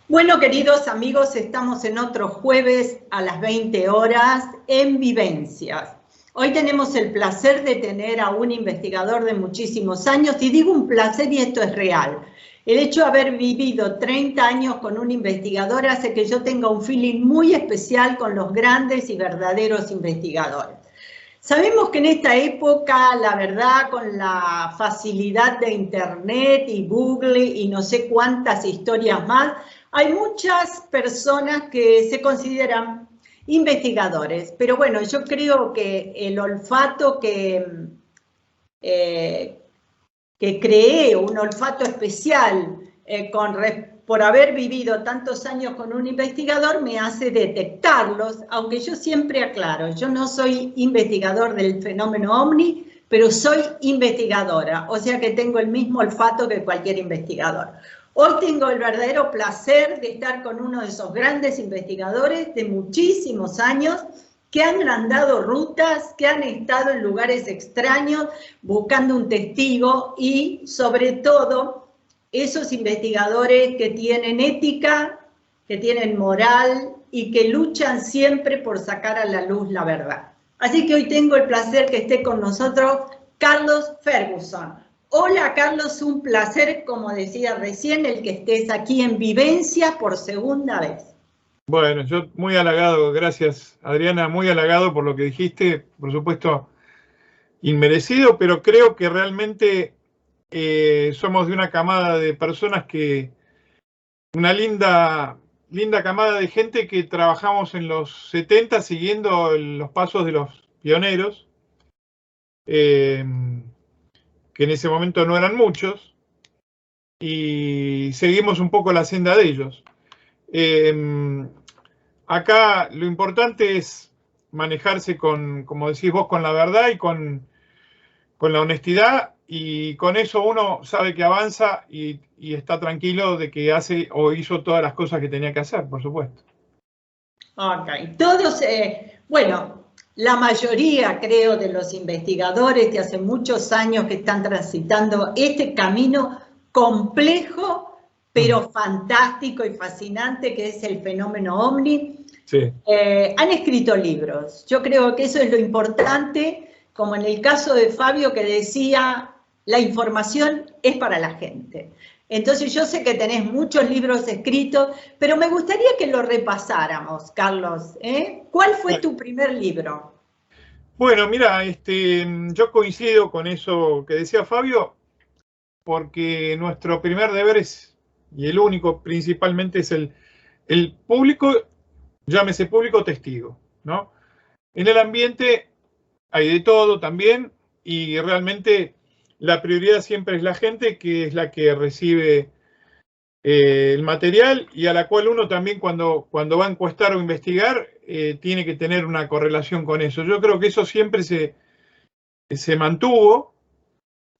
Bueno, queridos amigos, estamos en otro jueves a las 20 horas en Vivencias. Hoy tenemos el placer de tener a un investigador de muchísimos años, y digo un placer y esto es real. El hecho de haber vivido 30 años con un investigador hace que yo tenga un feeling muy especial con los grandes y verdaderos investigadores. Sabemos que en esta época, la verdad, con la facilidad de Internet y Google y no sé cuántas historias más, hay muchas personas que se consideran investigadores. Pero bueno, yo creo que el olfato que creé, un olfato especial por haber vivido tantos años con un investigador, me hace detectarlos, aunque yo siempre aclaro, yo no soy investigador del fenómeno OVNI, pero soy investigadora, o sea que tengo el mismo olfato que cualquier investigador. Hoy tengo el verdadero placer de estar con uno de esos grandes investigadores de muchísimos años, que han andado rutas, que han estado en lugares extraños buscando un testigo, y sobre todo esos investigadores que tienen ética, que tienen moral y que luchan siempre por sacar a la luz la verdad. Así que hoy tengo el placer que esté con nosotros Carlos Ferguson. Hola Carlos, un placer, como decía recién, el que estés aquí en Vivencia por segunda vez. Bueno, yo muy halagado, gracias Adriana, muy halagado por lo que dijiste, por supuesto inmerecido, pero creo que realmente somos de una camada de personas una linda camada de gente que trabajamos en los 70 siguiendo los pasos de los pioneros, que en ese momento no eran muchos, y seguimos un poco la senda de ellos. Acá lo importante es manejarse como decís vos, con la verdad y con la honestidad, y con eso uno sabe que avanza y está tranquilo de que hace o hizo todas las cosas que tenía que hacer, por supuesto. Ok, todos, bueno, la mayoría, creo, de los investigadores de hace muchos años que están transitando este camino complejo, pero fantástico y fascinante, que es el fenómeno OVNI, sí. Han escrito libros. Yo creo que eso es lo importante, como en el caso de Fabio, que decía, la información es para la gente. Entonces yo sé que tenés muchos libros escritos, pero me gustaría que lo repasáramos, Carlos. ¿Cuál fue tu primer libro? Bueno, mira, yo coincido con eso que decía Fabio, porque nuestro primer deber es, y el único principalmente, es el público, llámese público testigo, ¿no? En el ambiente hay de todo también, y realmente la prioridad siempre es la gente, que es la que recibe el material, y a la cual uno también cuando va a encuestar o investigar tiene que tener una correlación con eso. Yo creo que eso siempre se mantuvo,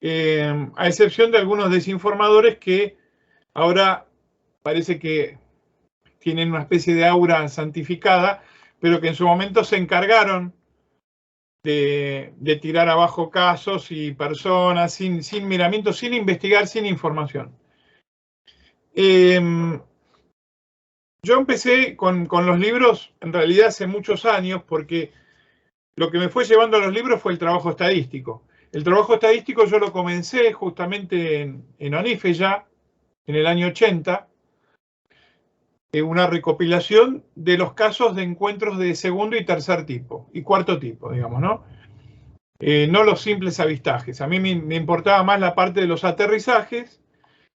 a excepción de algunos desinformadores que ahora parece que tienen una especie de aura santificada, pero que en su momento se encargaron de tirar abajo casos y personas sin miramiento, sin investigar, sin información. Yo empecé con los libros en realidad hace muchos años, porque lo que me fue llevando a los libros fue el trabajo estadístico. El trabajo estadístico yo lo comencé justamente en ONIFE ya, en el año 80, una recopilación de los casos de encuentros de segundo y tercer tipo, y cuarto tipo, digamos, ¿no? No los simples avistajes. A mí me importaba más la parte de los aterrizajes.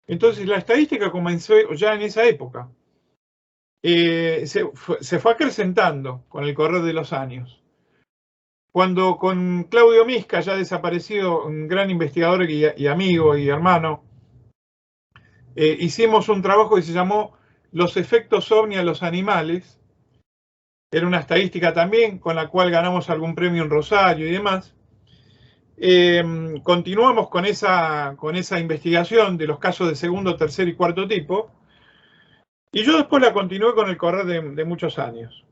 Entonces la estadística comenzó ya en esa época. Se fue acrecentando con el correr de los años. Cuando con Claudio Misca, ya desaparecido, un gran investigador y amigo y hermano, hicimos un trabajo que se llamó Los efectos OVNI a los animales. Era una estadística también con la cual ganamos algún premio en Rosario y demás. Continuamos con esa investigación de los casos de segundo, tercer y cuarto tipo, y yo después la continué con el correr de muchos años.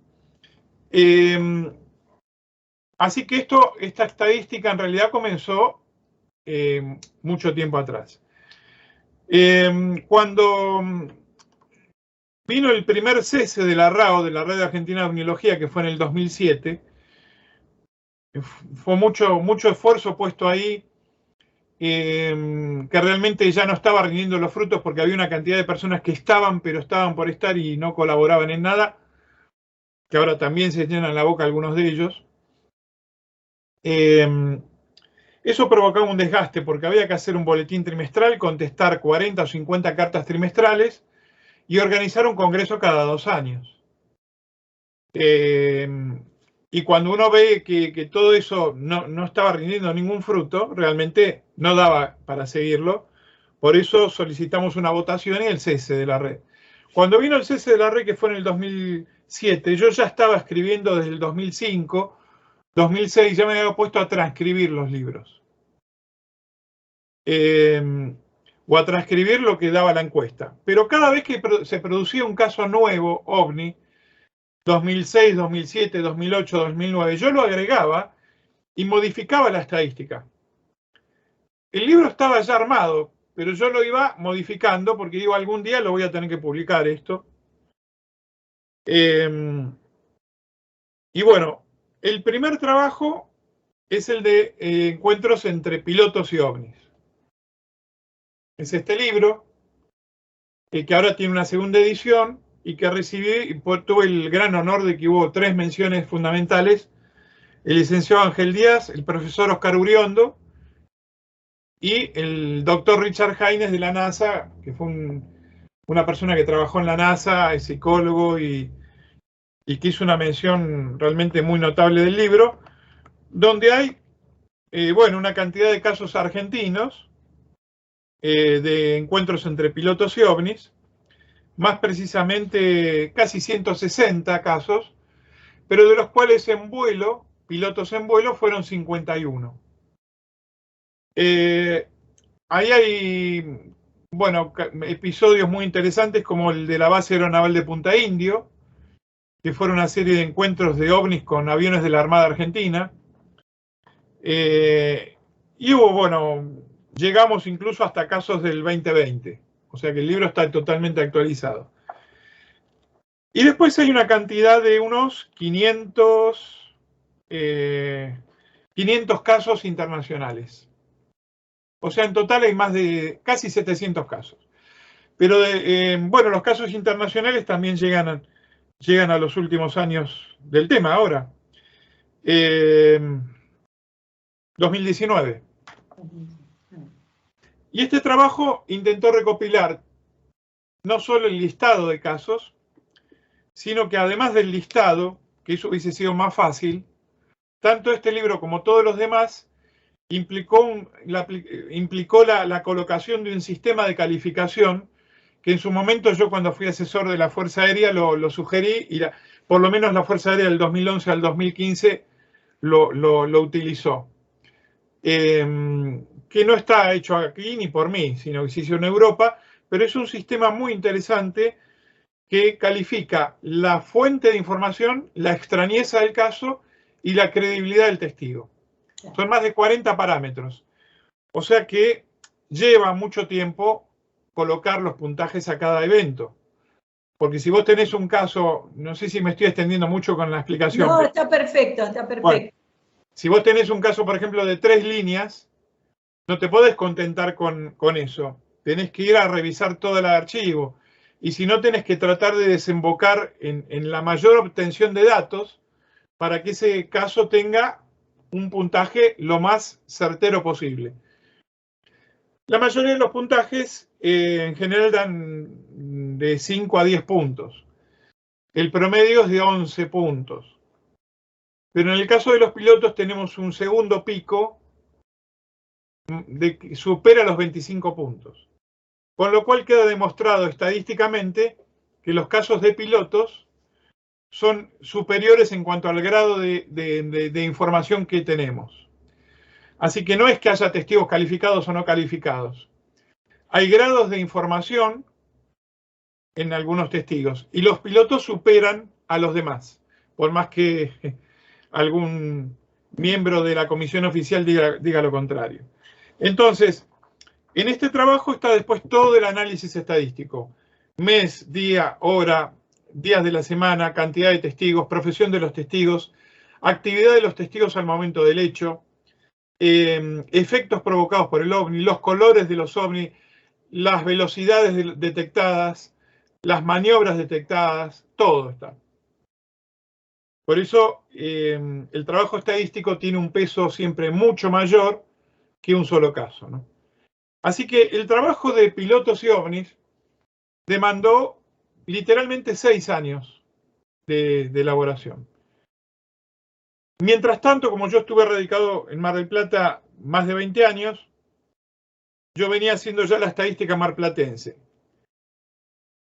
Así que esta estadística en realidad comenzó mucho tiempo atrás. Cuando vino el primer cese de la RAO, de la Red Argentina de Omniología, que fue en el 2007. Fue mucho esfuerzo puesto ahí, que realmente ya no estaba rindiendo los frutos porque había una cantidad de personas que estaban, pero estaban por estar y no colaboraban en nada, que ahora también se llenan la boca algunos de ellos. Eso provocaba un desgaste porque había que hacer un boletín trimestral, contestar 40 o 50 cartas trimestrales y organizar un congreso cada 2 años. Y cuando uno ve que todo eso no estaba rindiendo ningún fruto, realmente no daba para seguirlo. Por eso solicitamos una votación y el cese de la red. Cuando vino el cese de la red, que fue en el 2007, yo ya estaba escribiendo desde el 2005, 2006, ya me había puesto a transcribir los libros. O a transcribir lo que daba la encuesta. Pero cada vez que se producía un caso nuevo, OVNI, 2006, 2007, 2008, 2009, yo lo agregaba y modificaba la estadística. El libro estaba ya armado, pero yo lo iba modificando porque digo, algún día lo voy a tener que publicar esto. Y bueno, el primer trabajo es el de encuentros entre pilotos y ovnis. Es este libro, que ahora tiene una segunda edición y que recibí, y tuve el gran honor de que hubo 3 menciones fundamentales: el licenciado Ángel Díaz, el profesor Oscar Uriondo y el doctor Richard Haynes de la NASA, que fue una persona que trabajó en la NASA, es psicólogo y que hizo una mención realmente muy notable del libro, donde hay, bueno, una cantidad de casos argentinos de encuentros entre pilotos y ovnis, más precisamente casi 160 casos, pero de los cuales en vuelo, pilotos en vuelo, fueron 51. Ahí hay, bueno, episodios muy interesantes como el de la base aeronaval de Punta Indio, que fueron una serie de encuentros de ovnis con aviones de la Armada Argentina. Y hubo, bueno, llegamos incluso hasta casos del 2020, o sea que el libro está totalmente actualizado. Y después hay una cantidad de unos 500 casos internacionales. O sea, en total hay más de casi 700 casos. Pero, bueno, los casos internacionales también llegan a los últimos años del tema ahora. 2019. Y este trabajo intentó recopilar no solo el listado de casos, sino que además del listado, que eso hubiese sido más fácil, tanto este libro como todos los demás implicó la colocación de un sistema de calificación que en su momento yo, cuando fui asesor de la Fuerza Aérea, lo sugerí, y por lo menos la Fuerza Aérea del 2011 al 2015 lo utilizó. Que no está hecho aquí ni por mí, sino que se hizo en Europa, pero es un sistema muy interesante que califica la fuente de información, la extrañeza del caso y la credibilidad del testigo. Son más de 40 parámetros. O sea que lleva mucho tiempo colocar los puntajes a cada evento. Porque si vos tenés un caso, no sé si me estoy extendiendo mucho con la explicación. No, está perfecto, está perfecto. Bueno, si vos tenés un caso, por ejemplo, de 3 líneas, no te podés contentar con eso. Tenés que ir a revisar todo el archivo. Y si no, tenés que tratar de desembocar en la mayor obtención de datos para que ese caso tenga un puntaje lo más certero posible. La mayoría de los puntajes en general dan de 5 a 10 puntos. El promedio es de 11 puntos. Pero en el caso de los pilotos tenemos un segundo pico que supera los 25 puntos. Con lo cual queda demostrado estadísticamente que los casos de pilotos son superiores en cuanto al grado de información que tenemos. Así que no es que haya testigos calificados o no calificados. Hay grados de información en algunos testigos y los pilotos superan a los demás, por más que algún miembro de la comisión oficial diga lo contrario. Entonces, en este trabajo está después todo el análisis estadístico. mes, día, hora, días de la semana, cantidad de testigos, profesión de los testigos, actividad de los testigos al momento del hecho, efectos provocados por el ovni, los colores de los ovnis, las velocidades detectadas, las maniobras detectadas, todo está. Por eso el trabajo estadístico tiene un peso siempre mucho mayor que un solo caso, ¿no? Así que el trabajo de pilotos y ovnis demandó literalmente 6 años de elaboración. Mientras tanto, como yo estuve radicado en Mar del Plata más de 20 años, yo venía haciendo ya la estadística marplatense.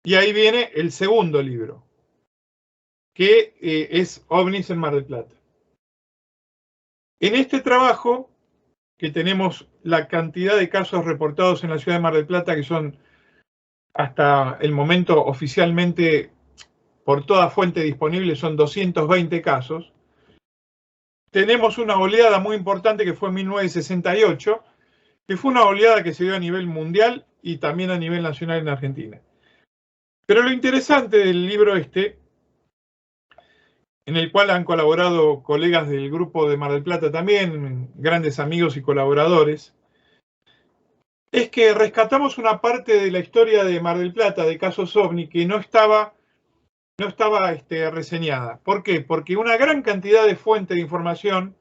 Y ahí viene el segundo libro, que es OVNIs en Mar del Plata. En este trabajo, que tenemos la cantidad de casos reportados en la ciudad de Mar del Plata, que son hasta el momento oficialmente, por toda fuente disponible, son 220 casos. Tenemos una oleada muy importante que fue en 1968, que fue una oleada que se dio a nivel mundial y también a nivel nacional en Argentina. Pero lo interesante del libro este, en el cual han colaborado colegas del grupo de Mar del Plata también, grandes amigos y colaboradores, es que rescatamos una parte de la historia de Mar del Plata, de casos OVNI, que no estaba reseñada. ¿Por qué? Porque una gran cantidad de fuentes de información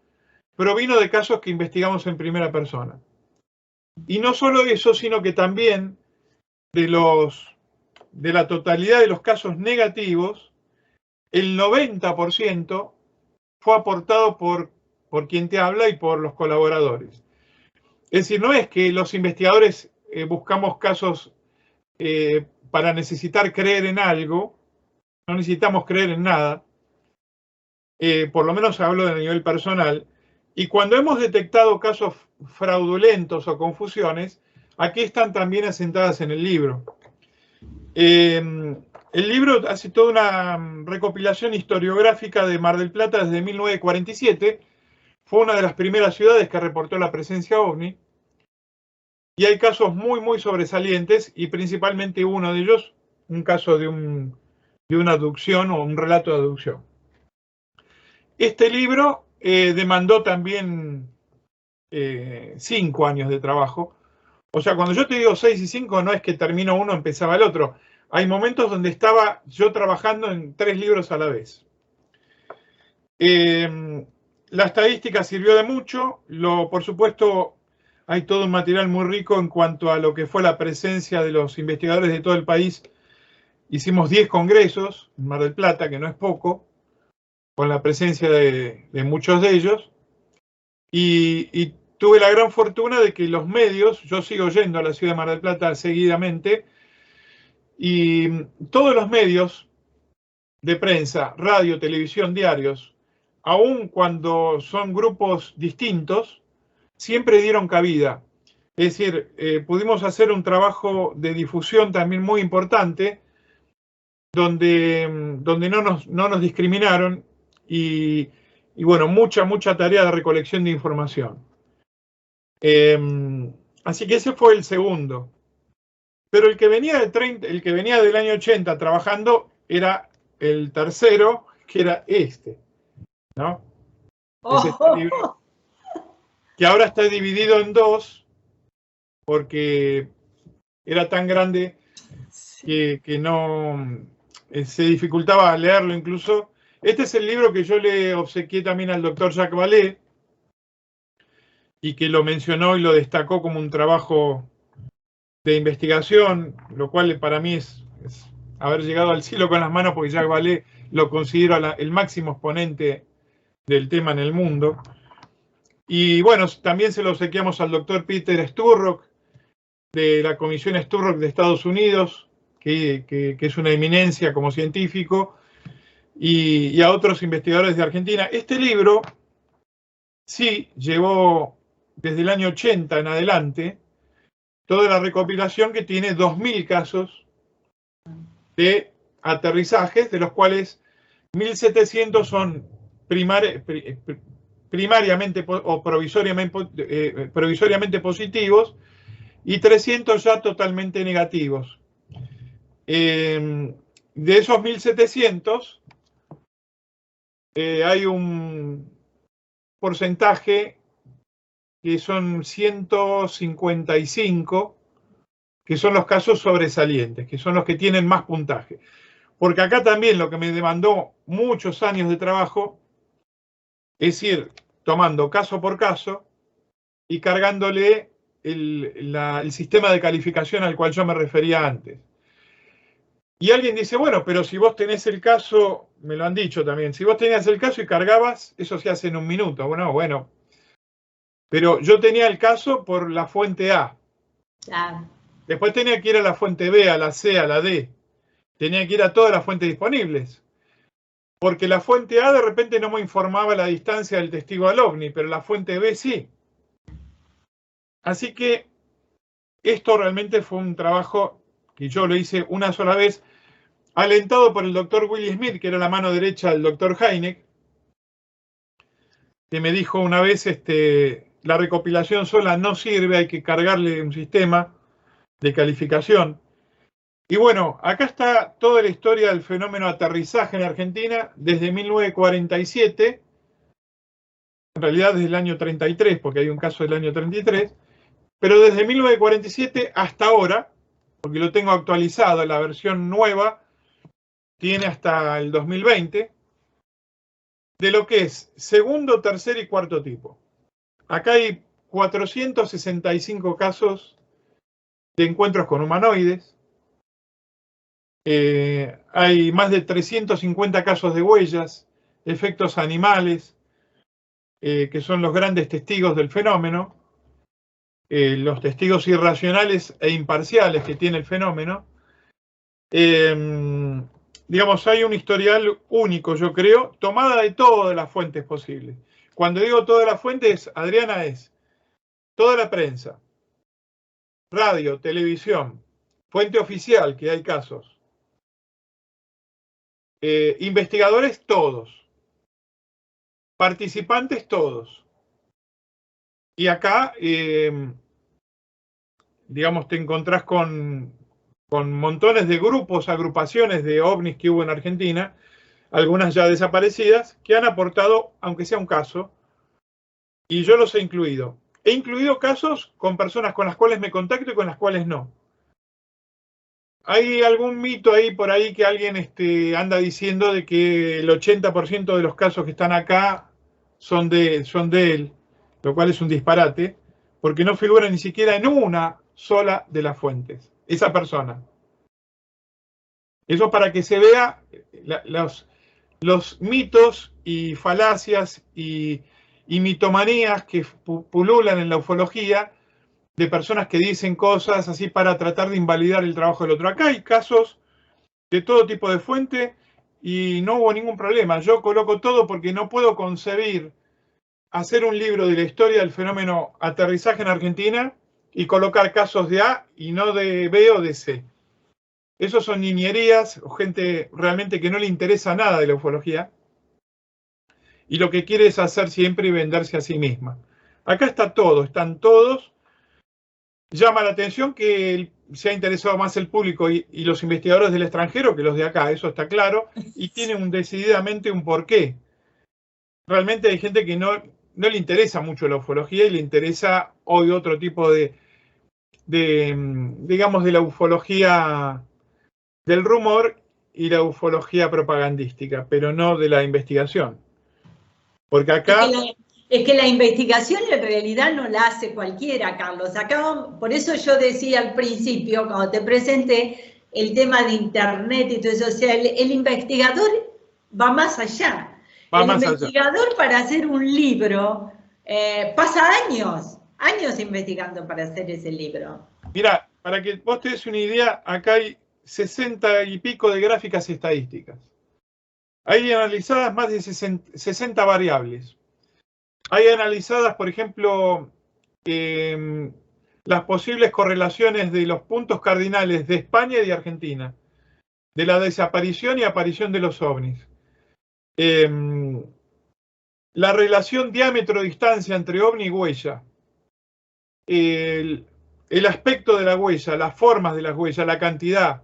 provino de casos que investigamos en primera persona. Y no solo eso, sino que también de la totalidad de los casos negativos, el 90% fue aportado por quien te habla y por los colaboradores. Es decir, no es que los investigadores buscamos casos para necesitar creer en algo, no necesitamos creer en nada, por lo menos hablo de nivel personal, y cuando hemos detectado casos fraudulentos o confusiones, aquí están también asentadas en el libro. El libro hace toda una recopilación historiográfica de Mar del Plata desde 1947, fue una de las primeras ciudades que reportó la presencia OVNI, y hay casos muy, muy sobresalientes, y principalmente uno de ellos, un caso de una abducción o un relato de abducción. Este libro demandó también 5 años de trabajo. O sea, cuando yo te digo 6 y 5, no es que termino uno, empezaba el otro. Hay momentos donde estaba yo trabajando en 3 libros a la vez. La estadística sirvió de mucho. Por supuesto, hay todo un material muy rico en cuanto a lo que fue la presencia de los investigadores de todo el país. Hicimos 10 congresos en Mar del Plata, que no es poco, con la presencia de muchos de ellos. Y tuve la gran fortuna de que los medios, yo sigo yendo a la ciudad de Mar del Plata seguidamente, y todos los medios de prensa, radio, televisión, diarios, aun cuando son grupos distintos, siempre dieron cabida. Es decir, pudimos hacer un trabajo de difusión también muy importante, donde no nos discriminaron, y bueno, mucha tarea de recolección de información. Así que ese fue el segundo. Pero el que venía del año 80 trabajando era el tercero, que era este, ¿no? Es este libro, que ahora está dividido en 2, porque era tan grande que no se dificultaba leerlo incluso. Este es el libro que yo le obsequié también al doctor Jacques Vallée, y que lo mencionó y lo destacó como un trabajo de investigación, lo cual para mí es haber llegado al cielo con las manos, porque Jacques Vallée lo considero el máximo exponente del tema en el mundo. Y bueno, también se lo obsequiamos al doctor Peter Sturrock, de la Comisión Sturrock de Estados Unidos, que es una eminencia como científico, y a otros investigadores de Argentina. Este libro sí llevó desde el año 80 en adelante toda la recopilación, que tiene 2000 casos de aterrizajes, de los cuales 1700 son primariamente o provisoriamente positivos, y 300 ya totalmente negativos. De esos 1.700, hay un porcentaje que son 155, que son los casos sobresalientes, que son los que tienen más puntaje. Porque acá también lo que me demandó muchos años de trabajo es ir tomando caso por caso y cargándole el sistema de calificación al cual yo me refería antes. Y alguien dice, bueno, pero si vos tenés el caso, me lo han dicho también, si vos tenías el caso y cargabas, eso se hace en un minuto. Bueno, pero yo tenía el caso por la fuente A. Claro. Después tenía que ir a la fuente B, a la C, a la D. Tenía que ir a todas las fuentes disponibles. Porque la fuente A de repente no me informaba la distancia del testigo al ovni, pero la fuente B sí. Así que esto realmente fue un trabajo que yo lo hice una sola vez, alentado por el doctor Willy Smith, que era la mano derecha del doctor Hynek, que me dijo una vez, la recopilación sola no sirve, hay que cargarle un sistema de calificación. Y bueno, acá está toda la historia del fenómeno aterrizaje en Argentina desde 1947, en realidad desde el año 33, porque hay un caso del año 33, pero desde 1947 hasta ahora, porque lo tengo actualizado, la versión nueva tiene hasta el 2020, de lo que es segundo, tercer y cuarto tipo. Acá hay 465 casos de encuentros con humanoides, hay más de 350 casos de huellas, efectos animales, que son los grandes testigos del fenómeno, los testigos irracionales e imparciales que tiene el fenómeno. Digamos, hay un historial único, yo creo, tomada de todas las fuentes posibles. Cuando digo todas las fuentes, Adriana, es toda la prensa, radio, televisión, fuente oficial, que hay casos, investigadores todos, participantes todos. Y acá, digamos, te encontrás con montones de grupos, agrupaciones de ovnis que hubo en Argentina, algunas ya desaparecidas, que han aportado, aunque sea un caso, y yo los he incluido. He incluido casos con personas con las cuales me contacto y con las cuales no. Hay algún mito ahí por ahí que alguien anda diciendo de que el 80% de los casos que están acá son de él, lo cual es un disparate, porque no figura ni siquiera en una sola de las fuentes, esa persona. Eso para que se vea los mitos y falacias y mitomanías que pululan en la ufología, de personas que dicen cosas así para tratar de invalidar el trabajo del otro. Acá hay casos de todo tipo de fuente y no hubo ningún problema. Yo coloco todo porque no puedo concebir hacer un libro de la historia del fenómeno aterrizaje en Argentina y colocar casos de A y no de B o de C. Esos son niñerías o gente realmente que no le interesa nada de la ufología y lo que quiere es hacer siempre y venderse a sí misma. Acá está todo, están todos. Llama la atención que se ha interesado más el público y los investigadores del extranjero que los de acá, eso está claro, y tiene decididamente un porqué. Realmente hay gente que no le interesa mucho la ufología y le interesa hoy otro tipo digamos, de la ufología del rumor y la ufología propagandística, pero no de la investigación. Porque acá... Es que la investigación en realidad no la hace cualquiera, Carlos. Acá, por eso yo decía al principio, cuando te presenté, el tema de Internet y todo eso, o sea, el investigador va más allá. El investigador para hacer un libro pasa años investigando para hacer ese libro. Mira, para que vos te des una idea, acá hay 60 y pico de gráficas estadísticas. Hay analizadas más de 60 variables. Hay analizadas, por ejemplo, las posibles correlaciones de los puntos cardinales de España y de Argentina, de la desaparición y aparición de los ovnis. La relación diámetro-distancia entre ovni y huella. El aspecto de la huella, las formas de la huella, la cantidad.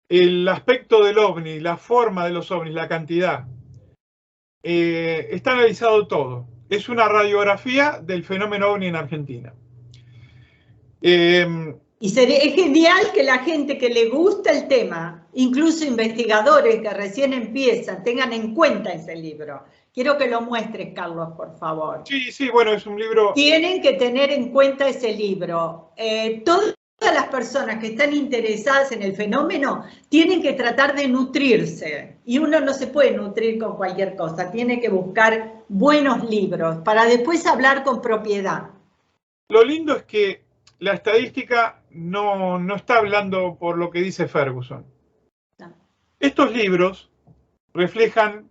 el aspecto del ovni, la forma de los ovnis, la cantidad. Está analizado todo. Es una radiografía del fenómeno ovni en Argentina. Y es genial que la gente que le gusta el tema, incluso investigadores que recién empiezan, tengan en cuenta ese libro. Quiero que lo muestres, Carlos, por favor. Sí, sí, bueno, es un libro... Tienen que tener en cuenta ese libro. Todas las personas que están interesadas en el fenómeno tienen que tratar de nutrirse. Y uno no se puede nutrir con cualquier cosa. Tiene que buscar buenos libros para después hablar con propiedad. Lo lindo es que la estadística no está hablando por lo que dice Ferguson. Estos libros reflejan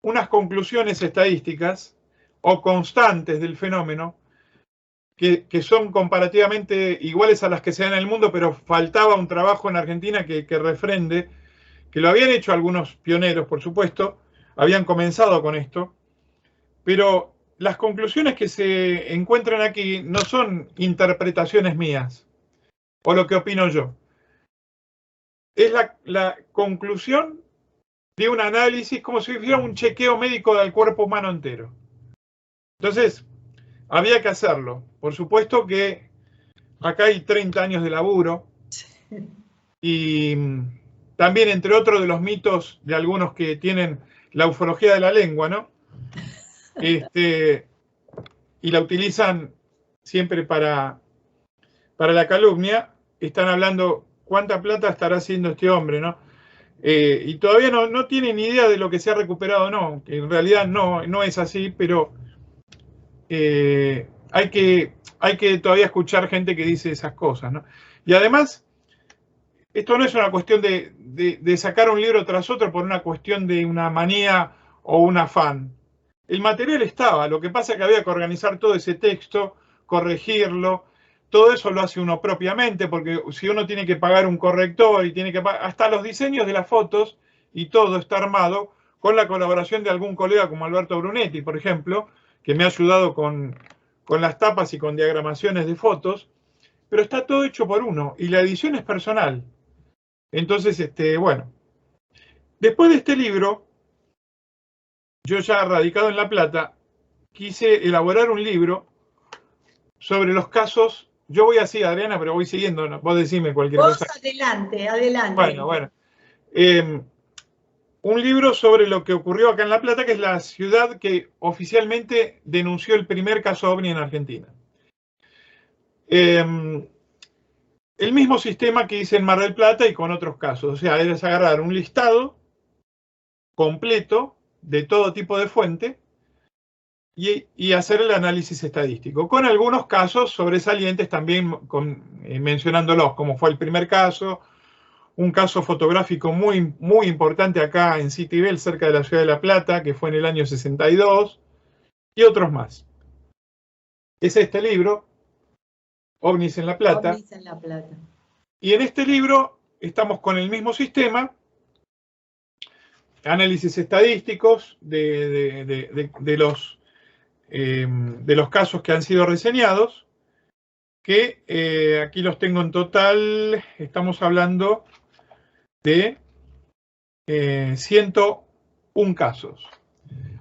unas conclusiones estadísticas o constantes del fenómeno que son comparativamente iguales a las que se dan en el mundo, pero faltaba un trabajo en Argentina que refrende, que lo habían hecho algunos pioneros, por supuesto, habían comenzado con esto, pero las conclusiones que se encuentran aquí no son interpretaciones mías o lo que opino yo. Es la conclusión de un análisis como si fuera un chequeo médico del cuerpo humano entero. Entonces, había que hacerlo. Por supuesto que acá hay 30 años de laburo y también, entre otros, de los mitos de algunos que tienen la ufología de la lengua, ¿no? Y la utilizan siempre para la calumnia. Están hablando cuánta plata estará haciendo este hombre, ¿no? Y todavía no tienen ni idea de lo que se ha recuperado o no, que en realidad no es así, pero hay que todavía escuchar gente que dice esas cosas, ¿no? Y además, esto no es una cuestión de sacar un libro tras otro por una cuestión de una manía o un afán. El material estaba, lo que pasa es que había que organizar todo ese texto, corregirlo, todo eso lo hace uno propiamente, porque si uno tiene que pagar un corrector y tiene que pagar, hasta los diseños de las fotos y todo está armado con la colaboración de algún colega como Alberto Brunetti, por ejemplo, que me ha ayudado con las tapas y con diagramaciones de fotos, pero está todo hecho por uno y la edición es personal. Entonces, bueno, después de este libro, yo ya radicado en La Plata, quise elaborar un libro sobre los casos. Yo voy así, Adriana, pero voy siguiendo, ¿no? Vos decime cualquier cosa. Adelante, adelante. Bueno. Un libro sobre lo que ocurrió acá en La Plata, que es la ciudad que oficialmente denunció el primer caso OVNI en Argentina. El mismo sistema que hice en Mar del Plata y con otros casos. O sea, es agarrar un listado completo de todo tipo de fuente y hacer el análisis estadístico, con algunos casos sobresalientes también mencionándolos, como fue el primer caso, un caso fotográfico muy, muy importante acá en Citibel, cerca de la ciudad de La Plata, que fue en el año 62, y otros más. Es este libro, OVNIs en La Plata. OVNIs en La Plata. Y en este libro estamos con el mismo sistema, análisis estadísticos de los casos que han sido reseñados, que aquí los tengo en total, estamos hablando de 101 casos.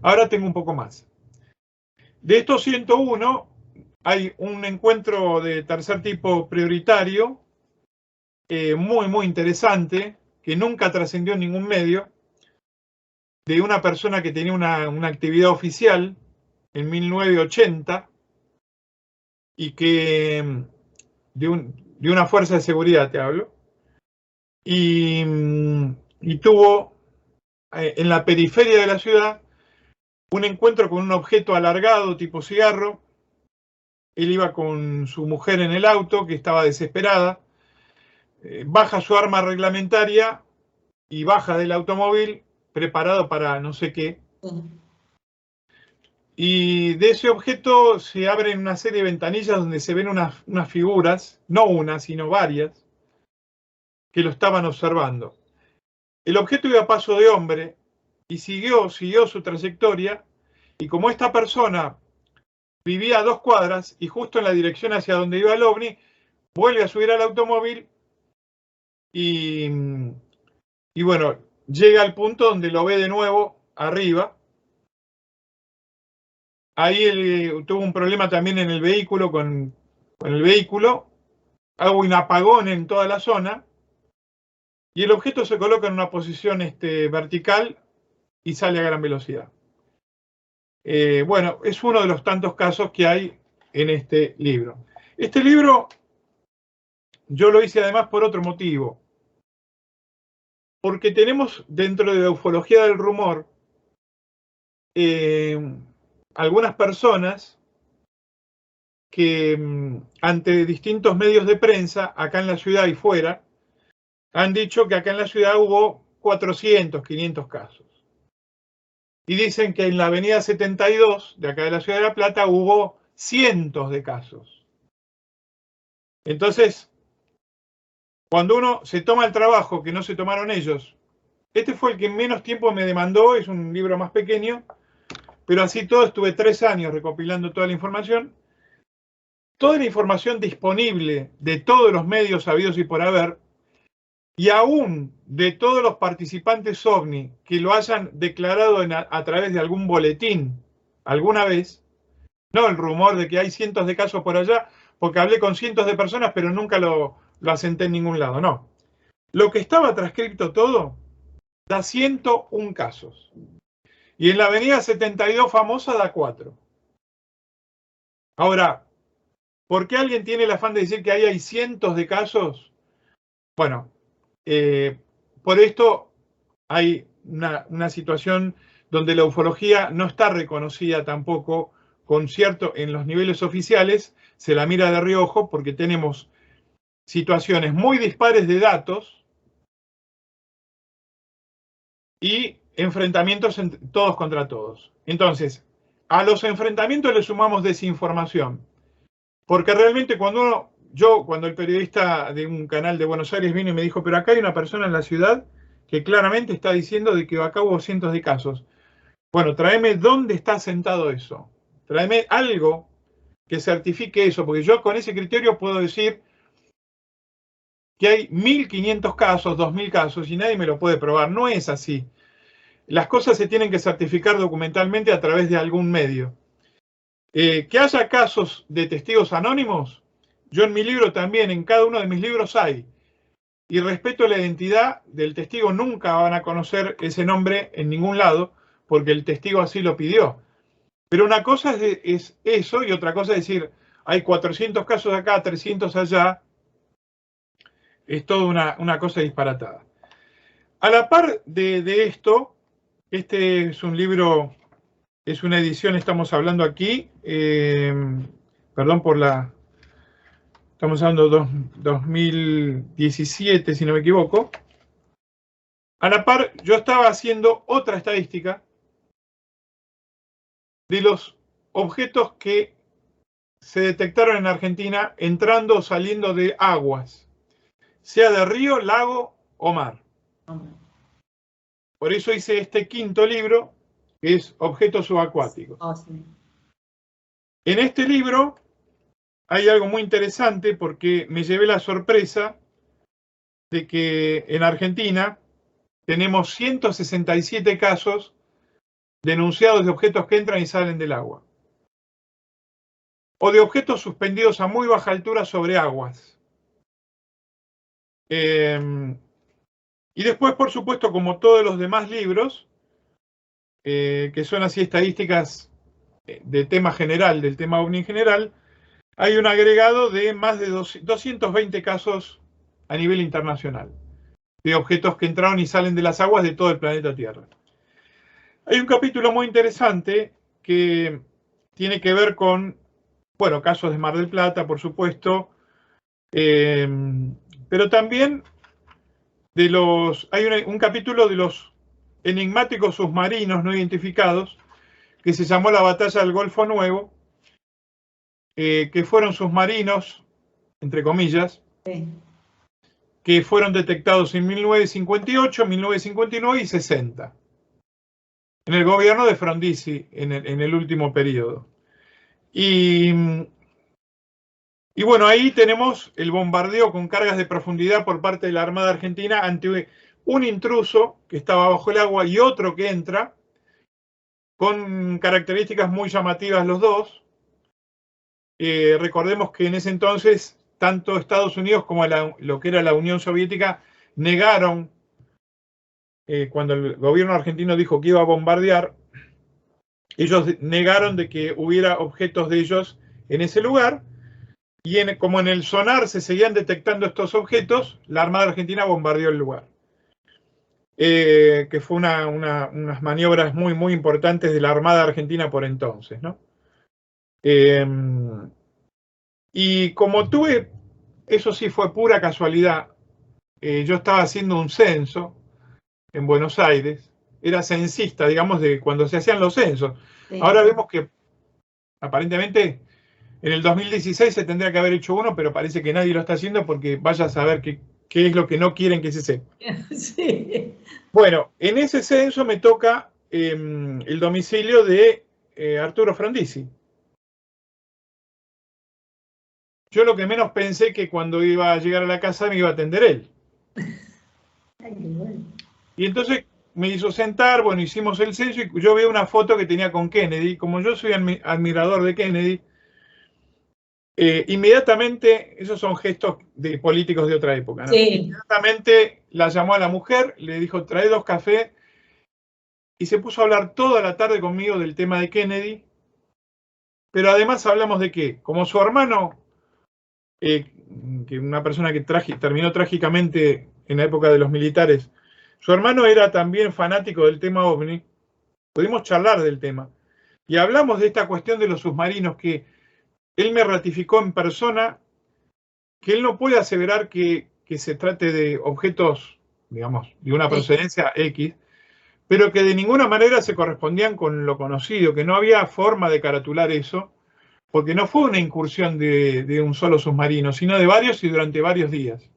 Ahora tengo un poco más. De estos 101, hay un encuentro de tercer tipo prioritario, muy, muy interesante, que nunca trascendió en ningún medio, de una persona que tenía una actividad oficial en 1980 y que de una fuerza de seguridad te hablo, y tuvo en la periferia de la ciudad un encuentro con un objeto alargado tipo cigarro. Él iba con su mujer en el auto, que estaba desesperada, baja su arma reglamentaria y baja del automóvil preparado para no sé qué. Y de ese objeto se abren una serie de ventanillas donde se ven unas figuras, no una, sino varias, que lo estaban observando. El objeto iba a paso de hombre y siguió su trayectoria, y como esta persona vivía a 2 cuadras y justo en la dirección hacia donde iba el OVNI, vuelve a subir al automóvil y bueno, llega al punto donde lo ve de nuevo arriba. Ahí él tuvo un problema también en el vehículo, con el vehículo. Hubo un apagón en toda la zona y el objeto se coloca en una posición vertical y sale a gran velocidad. Bueno, es uno de los tantos casos que hay en este libro. Este libro yo lo hice además por otro motivo. Porque tenemos dentro de la ufología del rumor algunas personas que ante distintos medios de prensa, acá en la ciudad y fuera, han dicho que acá en la ciudad hubo 400, 500 casos. Y dicen que en la avenida 72, de acá de la ciudad de La Plata, hubo cientos de casos. Entonces, cuando uno se toma el trabajo que no se tomaron ellos, este fue el que menos tiempo me demandó, es un libro más pequeño, pero así todo estuve 3 años recopilando toda la información. Toda la información disponible de todos los medios habidos y por haber, y aún de todos los participantes OVNI que lo hayan declarado a través de algún boletín alguna vez, no el rumor de que hay cientos de casos por allá, porque hablé con cientos de personas, pero nunca lo asenté en ningún lado, no. Lo que estaba transcripto todo da 101 casos. Y en la avenida 72 famosa da 4. Ahora, ¿por qué alguien tiene el afán de decir que ahí hay cientos de casos? Bueno, por esto hay una situación donde la ufología no está reconocida tampoco en los niveles oficiales, se la mira de reojo porque tenemos situaciones muy dispares de datos y enfrentamientos todos contra todos. Entonces, a los enfrentamientos le sumamos desinformación, porque realmente cuando el periodista de un canal de Buenos Aires vino y me dijo, pero acá hay una persona en la ciudad que claramente está diciendo de que acá hubo cientos de casos. Bueno, tráeme dónde está sentado eso. Tráeme algo que certifique eso, porque yo con ese criterio puedo decir que hay 1.500 casos, 2.000 casos, y nadie me lo puede probar. No es así. Las cosas se tienen que certificar documentalmente a través de algún medio. Que haya casos de testigos anónimos, yo en mi libro también, en cada uno de mis libros hay. Y respeto la identidad del testigo, nunca van a conocer ese nombre en ningún lado, porque el testigo así lo pidió. Pero una cosa es eso y otra cosa es decir, hay 400 casos acá, 300 allá. Es toda una cosa disparatada. A la par de esto, este es un libro, es una edición, estamos hablando aquí, perdón por la... Estamos hablando de 2017, si no me equivoco. A la par, yo estaba haciendo otra estadística de los objetos que se detectaron en Argentina entrando o saliendo de aguas, sea de río, lago o mar. Por eso hice este quinto libro, que es Objetos Subacuáticos. Sí. En este libro hay algo muy interesante porque me llevé la sorpresa de que en Argentina tenemos 167 casos denunciados de objetos que entran y salen del agua. O de objetos suspendidos a muy baja altura sobre aguas. Y después, por supuesto, como todos los demás libros, que son así estadísticas de tema general, del tema OVNI en general, hay un agregado de más de 220 casos a nivel internacional, de objetos que entraron y salen de las aguas de todo el planeta Tierra. Hay un capítulo muy interesante que tiene que ver con, bueno, casos de Mar del Plata, por supuesto, pero también hay un capítulo de los enigmáticos submarinos no identificados que se llamó la Batalla del Golfo Nuevo, que fueron submarinos, entre comillas, sí, que fueron detectados en 1958, 1959 y 60, en el gobierno de Frondizi, en el último periodo. Y Y bueno, ahí tenemos el bombardeo con cargas de profundidad por parte de la Armada Argentina ante un intruso que estaba bajo el agua y otro que entra, con características muy llamativas los dos. Recordemos que en ese entonces, tanto Estados Unidos como lo que era la Unión Soviética negaron, cuando el gobierno argentino dijo que iba a bombardear, ellos negaron de que hubiera objetos de ellos en ese lugar. Y como en el sonar se seguían detectando estos objetos, la Armada Argentina bombardeó el lugar. Que fue unas maniobras muy, muy importantes de la Armada Argentina por entonces, ¿no? Y como tuve, eso sí fue pura casualidad, yo estaba haciendo un censo en Buenos Aires, era censista, digamos, de cuando se hacían los censos. Sí. Ahora vemos que aparentemente en el 2016 se tendría que haber hecho uno, pero parece que nadie lo está haciendo porque vaya a saber qué es lo que no quieren que se sepa. Sí. Bueno, en ese censo me toca el domicilio de Arturo Frondizi. Yo lo que menos pensé que cuando iba a llegar a la casa me iba a atender él. Ay, qué bueno. Y entonces me hizo sentar, bueno, hicimos el censo y yo veo una foto que tenía con Kennedy. Como yo soy admirador de Kennedy, inmediatamente, esos son gestos de políticos de otra época, ¿no? Sí. Inmediatamente la llamó a la mujer, le dijo, trae 2 cafés, y se puso a hablar toda la tarde conmigo del tema de Kennedy, pero además hablamos de qué, como su hermano, que una persona que terminó trágicamente en la época de los militares, su hermano era también fanático del tema OVNI, pudimos charlar del tema, y hablamos de esta cuestión de los submarinos, que él me ratificó en persona que él no puede aseverar que se trate de objetos, digamos, de una procedencia X, pero que de ninguna manera se correspondían con lo conocido, que no había forma de caratular eso, porque no fue una incursión de un solo submarino, sino de varios y durante varios días.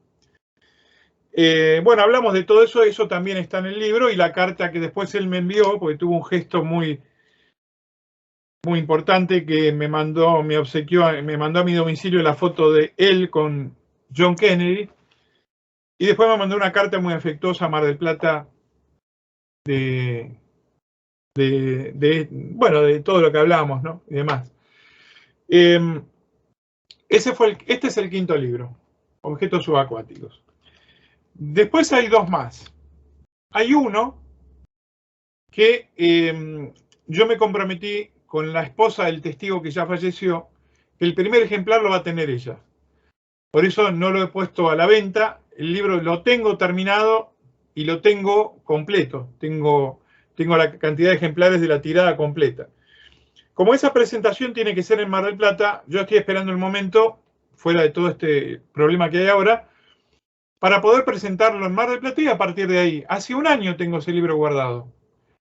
Bueno, hablamos de todo eso, eso también está en el libro, y la carta que después él me envió, porque tuvo un gesto muy, muy importante, que me mandó, me obsequió, me mandó a mi domicilio la foto de él con John Kennedy, y después me mandó una carta muy afectuosa a Mar del Plata bueno, de todo lo que hablamos, ¿no? Y demás. Este es el 5.º libro, Objetos Subacuáticos. Después hay 2 más. Hay uno que yo me comprometí con la esposa del testigo que ya falleció, que el primer ejemplar lo va a tener ella. Por eso no lo he puesto a la venta. El libro lo tengo terminado y lo tengo completo. Tengo la cantidad de ejemplares de la tirada completa. Como esa presentación tiene que ser en Mar del Plata, yo estoy esperando el momento, fuera de todo este problema que hay ahora, para poder presentarlo en Mar del Plata, y a partir de ahí, hace 1 año tengo ese libro guardado.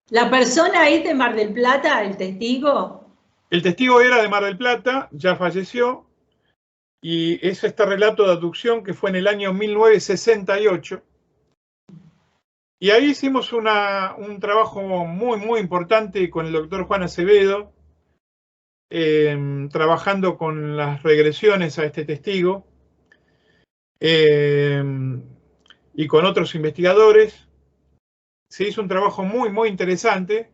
¿La persona es de Mar del Plata, el testigo? El testigo era de Mar del Plata, ya falleció, y es este relato de abducción que fue en el año 1968. Y ahí hicimos un trabajo muy, muy importante con el doctor Juan Acevedo, trabajando con las regresiones a este testigo, y con otros investigadores. Se hizo un trabajo muy, muy interesante.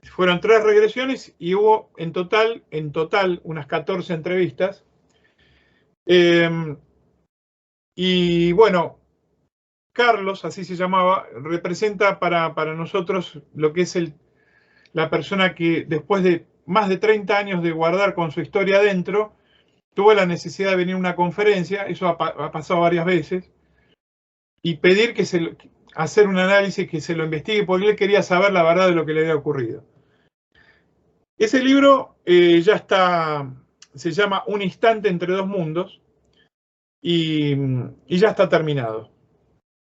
Fueron 3 regresiones y hubo en total unas 14 entrevistas. Y bueno, Carlos, así se llamaba, representa para nosotros lo que es la persona que después de más de 30 años de guardar con su historia adentro, tuvo la necesidad de venir a una conferencia, eso ha pasado varias veces, y pedir hacer un análisis, que se lo investigue, porque él quería saber la verdad de lo que le había ocurrido. Ese libro ya está, se llama Un instante entre dos mundos, y ya está terminado.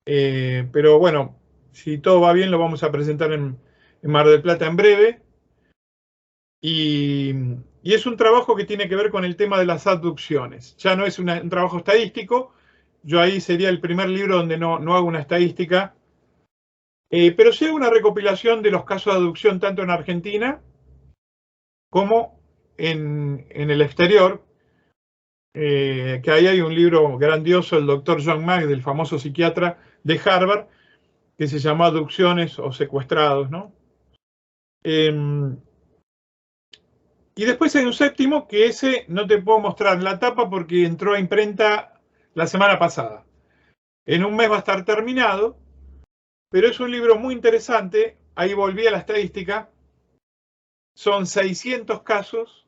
Pero bueno, si todo va bien, lo vamos a presentar en Mar del Plata en breve. Y es un trabajo que tiene que ver con el tema de las abducciones. Ya no es un trabajo estadístico. Yo ahí sería el primer libro donde no hago una estadística. Pero sí hago una recopilación de los casos de abducción tanto en Argentina como en el exterior. que ahí hay un libro grandioso, el doctor John Mack, del famoso psiquiatra de Harvard, que se llama Abducciones o Secuestrados, ¿no? Y después hay un séptimo que ese no te puedo mostrar la tapa porque entró a imprenta la semana pasada. En un mes va a estar terminado, pero es un libro muy interesante. Ahí volví a la estadística. Son 600 casos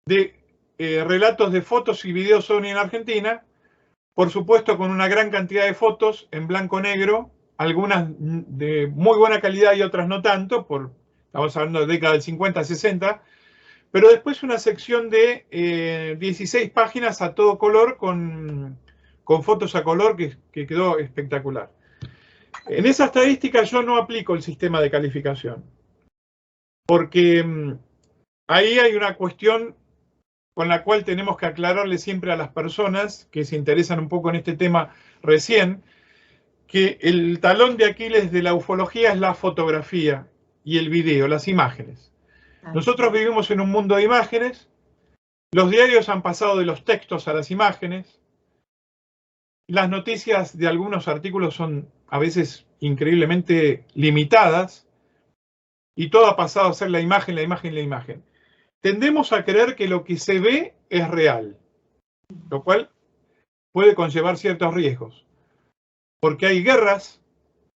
de relatos de fotos y videos OVNI en Argentina, por supuesto con una gran cantidad de fotos en blanco-negro, algunas de muy buena calidad y otras no tanto, estamos hablando de década del 50, 60, pero después una sección de 16 páginas a todo color con fotos a color que quedó espectacular. En esa estadística yo no aplico el sistema de calificación, porque ahí hay una cuestión con la cual tenemos que aclararle siempre a las personas que se interesan un poco en este tema recién, que el talón de Aquiles de la ufología es la fotografía y el video, las imágenes. Nosotros vivimos en un mundo de imágenes, los diarios han pasado de los textos a las imágenes, las noticias de algunos artículos son a veces increíblemente limitadas, y todo ha pasado a ser la imagen, la imagen, la imagen. Tendemos a creer que lo que se ve es real, lo cual puede conllevar ciertos riesgos, porque hay guerras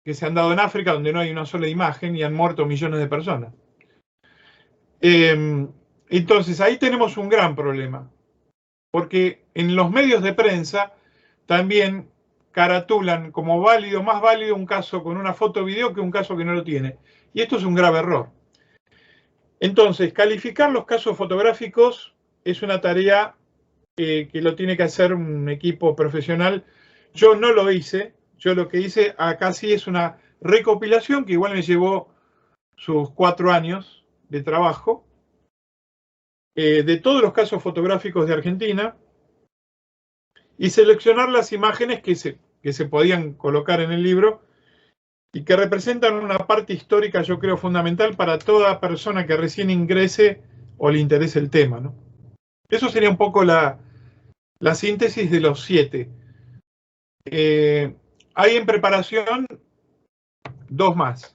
que se han dado en África donde no hay una sola imagen y han muerto millones de personas. Entonces ahí tenemos un gran problema, porque en los medios de prensa también caratulan como válido, más válido un caso con una foto o video que un caso que no lo tiene. Y esto es un grave error. Entonces, calificar los casos fotográficos es una tarea que lo tiene que hacer un equipo profesional. Yo no lo hice, yo lo que hice acá sí es una recopilación que igual me llevó sus 4 años de trabajo, de todos los casos fotográficos de Argentina, y seleccionar las imágenes que se podían colocar en el libro y que representan una parte histórica, yo creo, fundamental para toda persona que recién ingrese o le interese el tema, ¿no? Eso sería un poco la síntesis de los 7. Hay en preparación 2 más.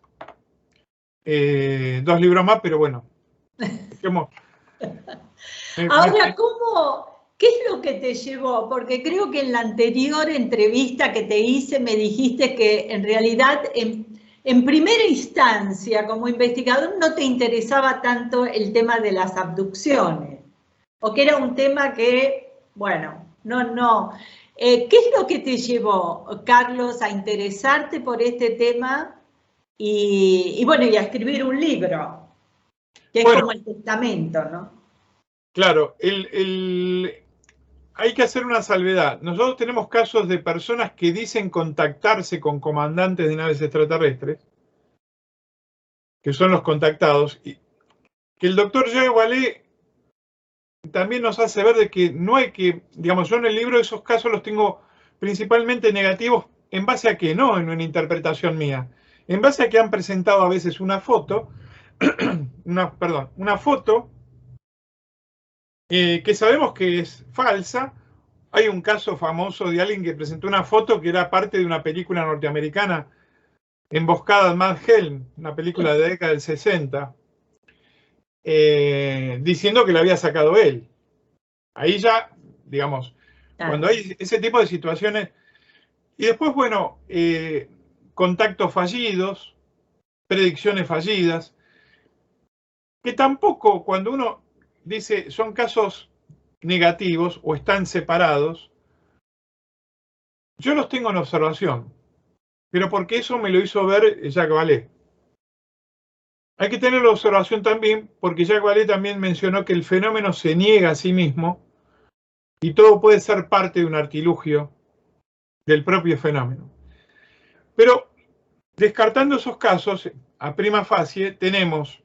2 libros más, pero bueno. Ahora, ¿qué es lo que te llevó? Porque creo que en la anterior entrevista que te hice me dijiste que en realidad en primera instancia como investigador no te interesaba tanto el tema de las abducciones, o que era un tema que, bueno, no. ¿Qué es lo que te llevó, Carlos, a interesarte por este tema y bueno, y a escribir un libro, que es como el testamento, ¿no? Claro, hay que hacer una salvedad. Nosotros tenemos casos de personas que dicen contactarse con comandantes de naves extraterrestres, que son los contactados, y que el doctor Jacques Vallée también nos hace ver de que no hay que, digamos, yo en el libro esos casos los tengo principalmente negativos, ¿en base a qué? No en una interpretación mía, en base a que han presentado a veces una foto, una foto que sabemos que es falsa. Hay un caso famoso de alguien que presentó una foto que era parte de una película norteamericana, Emboscada en Mad Helm, una película de la década del 60, diciendo que la había sacado él. Ahí ya, digamos, cuando hay ese tipo de situaciones. Y después, bueno, contactos fallidos, predicciones fallidas, que tampoco cuando uno dice son casos negativos o están separados, yo los tengo en observación, pero porque eso me lo hizo ver Jacques Vallée. Hay que tener la observación también porque Jacques Vallée también mencionó que el fenómeno se niega a sí mismo y todo puede ser parte de un artilugio del propio fenómeno. Pero descartando esos casos, a prima facie tenemos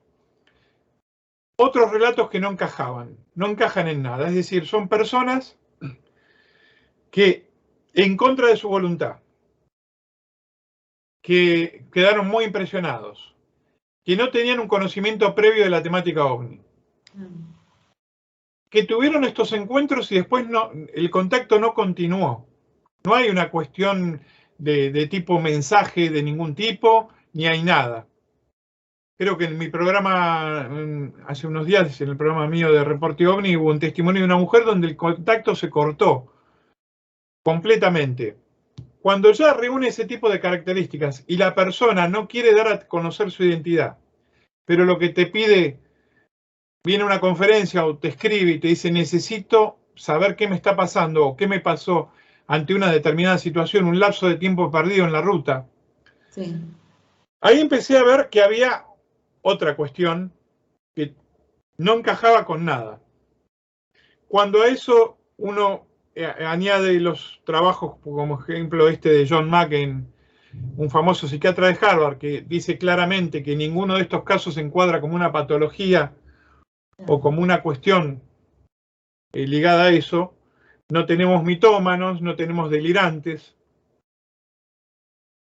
otros relatos que no encajan en nada, es decir, son personas que en contra de su voluntad, que quedaron muy impresionados, que no tenían un conocimiento previo de la temática OVNI, que tuvieron estos encuentros y después el contacto no continuó. No hay una cuestión de tipo mensaje de ningún tipo, ni hay nada. Creo que en mi programa, hace unos días, en el programa mío de Reporte OVNI, hubo un testimonio de una mujer donde el contacto se cortó completamente. Cuando ya reúne ese tipo de características y la persona no quiere dar a conocer su identidad, pero lo que te pide, viene a una conferencia o te escribe y te dice necesito saber qué me está pasando o qué me pasó ante una determinada situación, un lapso de tiempo perdido en la ruta. Sí. Ahí empecé a ver que había otra cuestión que no encajaba con nada. Cuando a eso uno añade los trabajos, como ejemplo este de John Macken, un famoso psiquiatra de Harvard, que dice claramente que ninguno de estos casos se encuadra como una patología o como una cuestión ligada a eso, no tenemos mitómanos, no tenemos delirantes,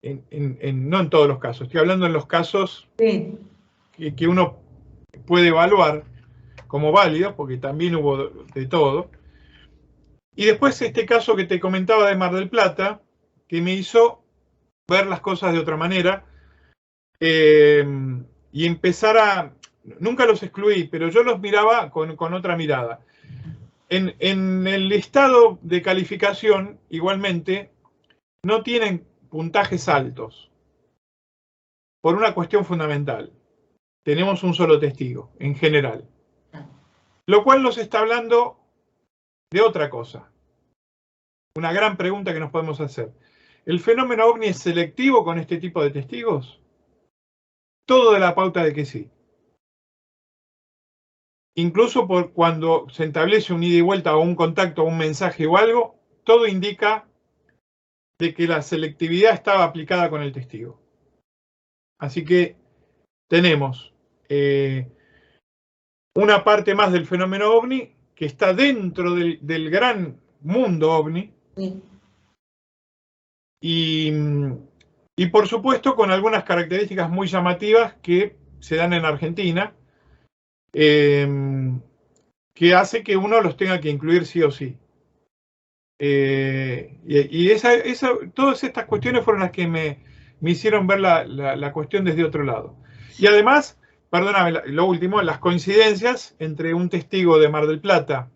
no en todos los casos, estoy hablando en los casos Sí. que uno puede evaluar como válidos, porque también hubo de todo. Y después este caso que te comentaba de Mar del Plata, que me hizo ver las cosas de otra manera y empezar a... Nunca los excluí, pero yo los miraba con otra mirada. En el estado de calificación, igualmente, no tienen puntajes altos, por una cuestión fundamental. Tenemos un solo testigo, en general. Lo cual nos está hablando de otra cosa. Una gran pregunta que nos podemos hacer. ¿El fenómeno OVNI es selectivo con este tipo de testigos? Todo de la pauta de que sí. Incluso por cuando se establece un ida y vuelta o un contacto o un mensaje o algo, todo indica de que la selectividad estaba aplicada con el testigo. Así que tenemos una parte más del fenómeno OVNI que está dentro del gran mundo OVNI. Sí. Y por supuesto con algunas características muy llamativas que se dan en Argentina, que hace que uno los tenga que incluir sí o sí. Todas estas cuestiones fueron las que me hicieron ver la cuestión desde otro lado. Y además, perdóname, lo último, las coincidencias entre un testigo de Mar del Plata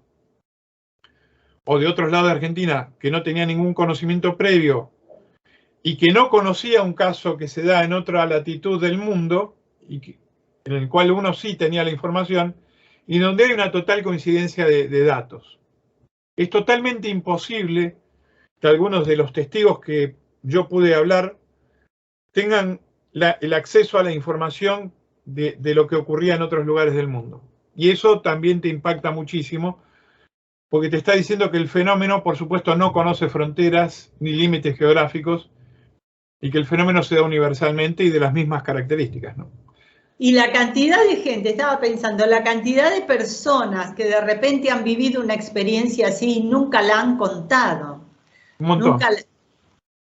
o de otros lados de Argentina que no tenía ningún conocimiento previo y que no conocía un caso que se da en otra latitud del mundo, en el cual uno sí tenía la información, y donde hay una total coincidencia de datos. Es totalmente imposible que algunos de los testigos que yo pude hablar tengan el acceso a la información de lo que ocurría en otros lugares del mundo. Y eso también te impacta muchísimo, porque te está diciendo que el fenómeno, por supuesto, no conoce fronteras ni límites geográficos, y que el fenómeno se da universalmente y de las mismas características, ¿no? Y la cantidad de gente, estaba pensando, la cantidad de personas que de repente han vivido una experiencia así y nunca la han contado. Un montón.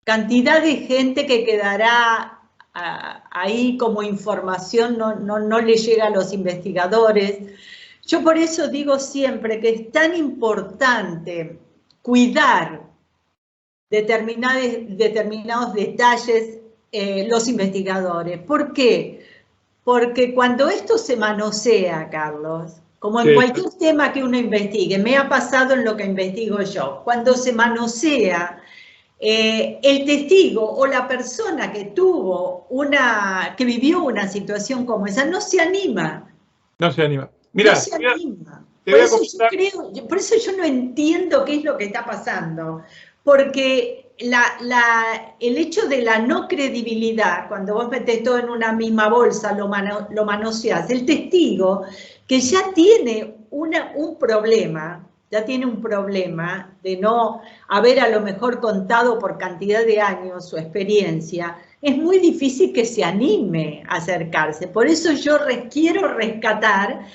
Cantidad de gente que quedará ahí como información, no le llega a los investigadores. Yo por eso digo siempre que es tan importante cuidar determinados detalles los investigadores. ¿Por qué? Porque cuando esto se manosea, Carlos, como en cualquier tema que uno investigue, me ha pasado en lo que investigo yo, cuando se manosea, el testigo o la persona que vivió una situación como esa, no se anima. No se anima. Mirá, no se anima. Por eso yo no entiendo qué es lo que está pasando. Porque el hecho de la no credibilidad, cuando vos metés todo en una misma bolsa, lo manoseás, el testigo que ya tiene un problema de no haber a lo mejor contado por cantidad de años su experiencia, es muy difícil que se anime a acercarse. Por eso yo quiero rescatar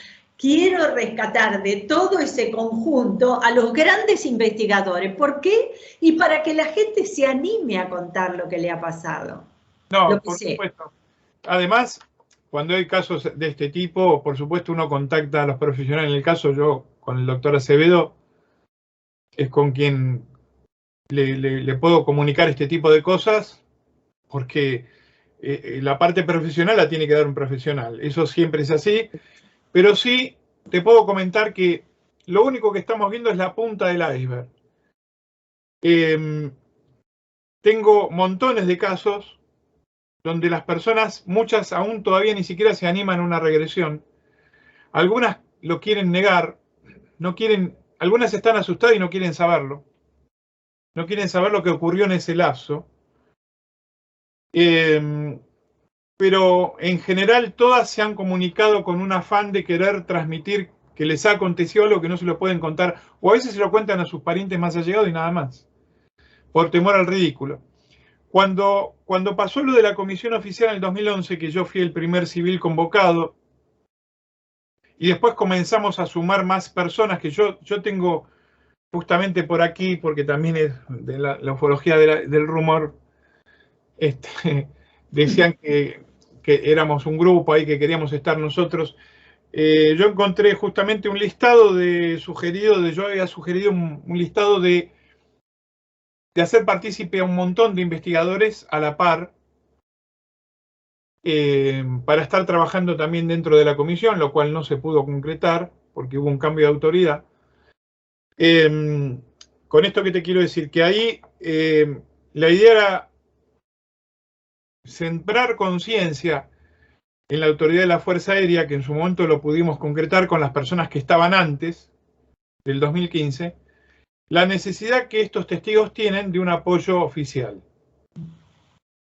de todo ese conjunto a los grandes investigadores. ¿Por qué? Y para que la gente se anime a contar lo que le ha pasado. No, por supuesto. Además, cuando hay casos de este tipo, por supuesto uno contacta a los profesionales. En el caso, yo con el doctor Acevedo, es con quien le puedo comunicar este tipo de cosas, porque la parte profesional la tiene que dar un profesional. Eso siempre es así, pero sí te puedo comentar que lo único que estamos viendo es la punta del iceberg. Tengo montones de casos donde las personas, muchas aún todavía ni siquiera se animan a una regresión. Algunas lo quieren negar, no quieren, algunas están asustadas y no quieren saberlo. No quieren saber lo que ocurrió en ese lapso. Pero en general todas se han comunicado con un afán de querer transmitir que les ha acontecido algo que no se lo pueden contar, o a veces se lo cuentan a sus parientes más allegados y nada más, por temor al ridículo. Cuando pasó lo de la comisión oficial en el 2011, que yo fui el primer civil convocado, y después comenzamos a sumar más personas, que yo tengo justamente por aquí, porque también es de la ufología del rumor, decían que éramos un grupo ahí que queríamos estar nosotros. Yo encontré justamente un listado yo había sugerido un listado de hacer partícipe a un montón de investigadores a la par, para estar trabajando también dentro de la comisión, lo cual no se pudo concretar porque hubo un cambio de autoridad. Con esto que te quiero decir, que ahí la idea era sembrar conciencia en la autoridad de la Fuerza Aérea, que en su momento lo pudimos concretar con las personas que estaban antes del 2015, la necesidad que estos testigos tienen de un apoyo oficial,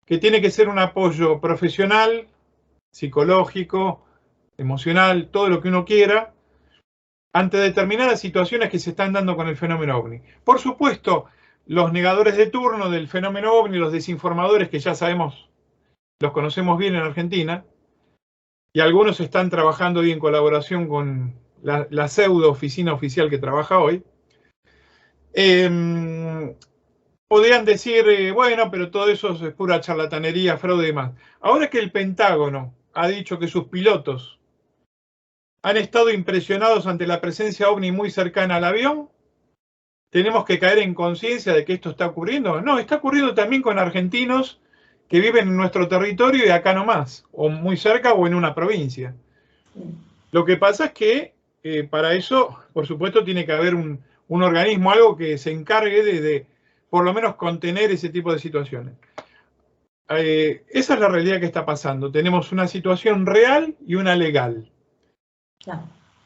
que tiene que ser un apoyo profesional, psicológico, emocional, todo lo que uno quiera, ante determinadas situaciones que se están dando con el fenómeno OVNI. Por supuesto, los negadores de turno del fenómeno OVNI, los desinformadores que ya sabemos, los conocemos bien en Argentina, y algunos están trabajando hoy en colaboración con la pseudo oficina oficial que trabaja hoy, podrían decir, bueno, pero todo eso es pura charlatanería, fraude y demás. Ahora que el Pentágono ha dicho que sus pilotos han estado impresionados ante la presencia OVNI muy cercana al avión, ¿tenemos que caer en conciencia de que esto está ocurriendo? No, está ocurriendo también con argentinos que viven en nuestro territorio y acá nomás, o muy cerca o en una provincia. Lo que pasa es que para eso, por supuesto, tiene que haber un organismo, algo que se encargue de por lo menos contener ese tipo de situaciones. Esa es la realidad que está pasando. Tenemos una situación real y una legal.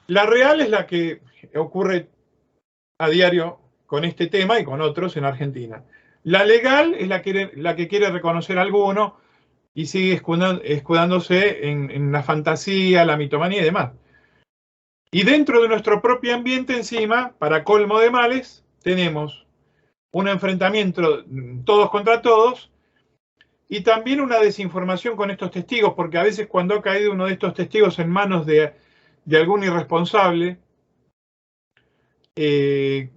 La real es la que ocurre a diario con este tema y con otros en Argentina. La legal es la que quiere reconocer a alguno y sigue escudándose en la fantasía, la mitomanía y demás. Y dentro de nuestro propio ambiente encima, para colmo de males, tenemos un enfrentamiento todos contra todos y también una desinformación con estos testigos, porque a veces cuando ha caído uno de estos testigos en manos de algún irresponsable que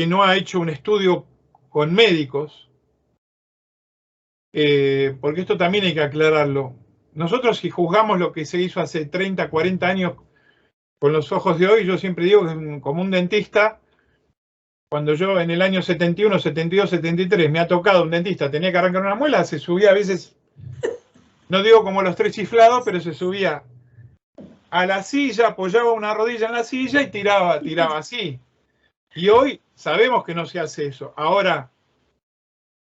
no ha hecho un estudio con médicos, porque esto también hay que aclararlo. Nosotros, si juzgamos lo que se hizo hace 30, 40 años con los ojos de hoy, yo siempre digo que como un dentista, cuando yo en el año 71, 72, 73 me ha tocado un dentista, tenía que arrancar una muela, se subía a veces, no digo como los tres chiflados, pero se subía a la silla, apoyaba una rodilla en la silla y tiraba así. Y hoy sabemos que no se hace eso. Ahora,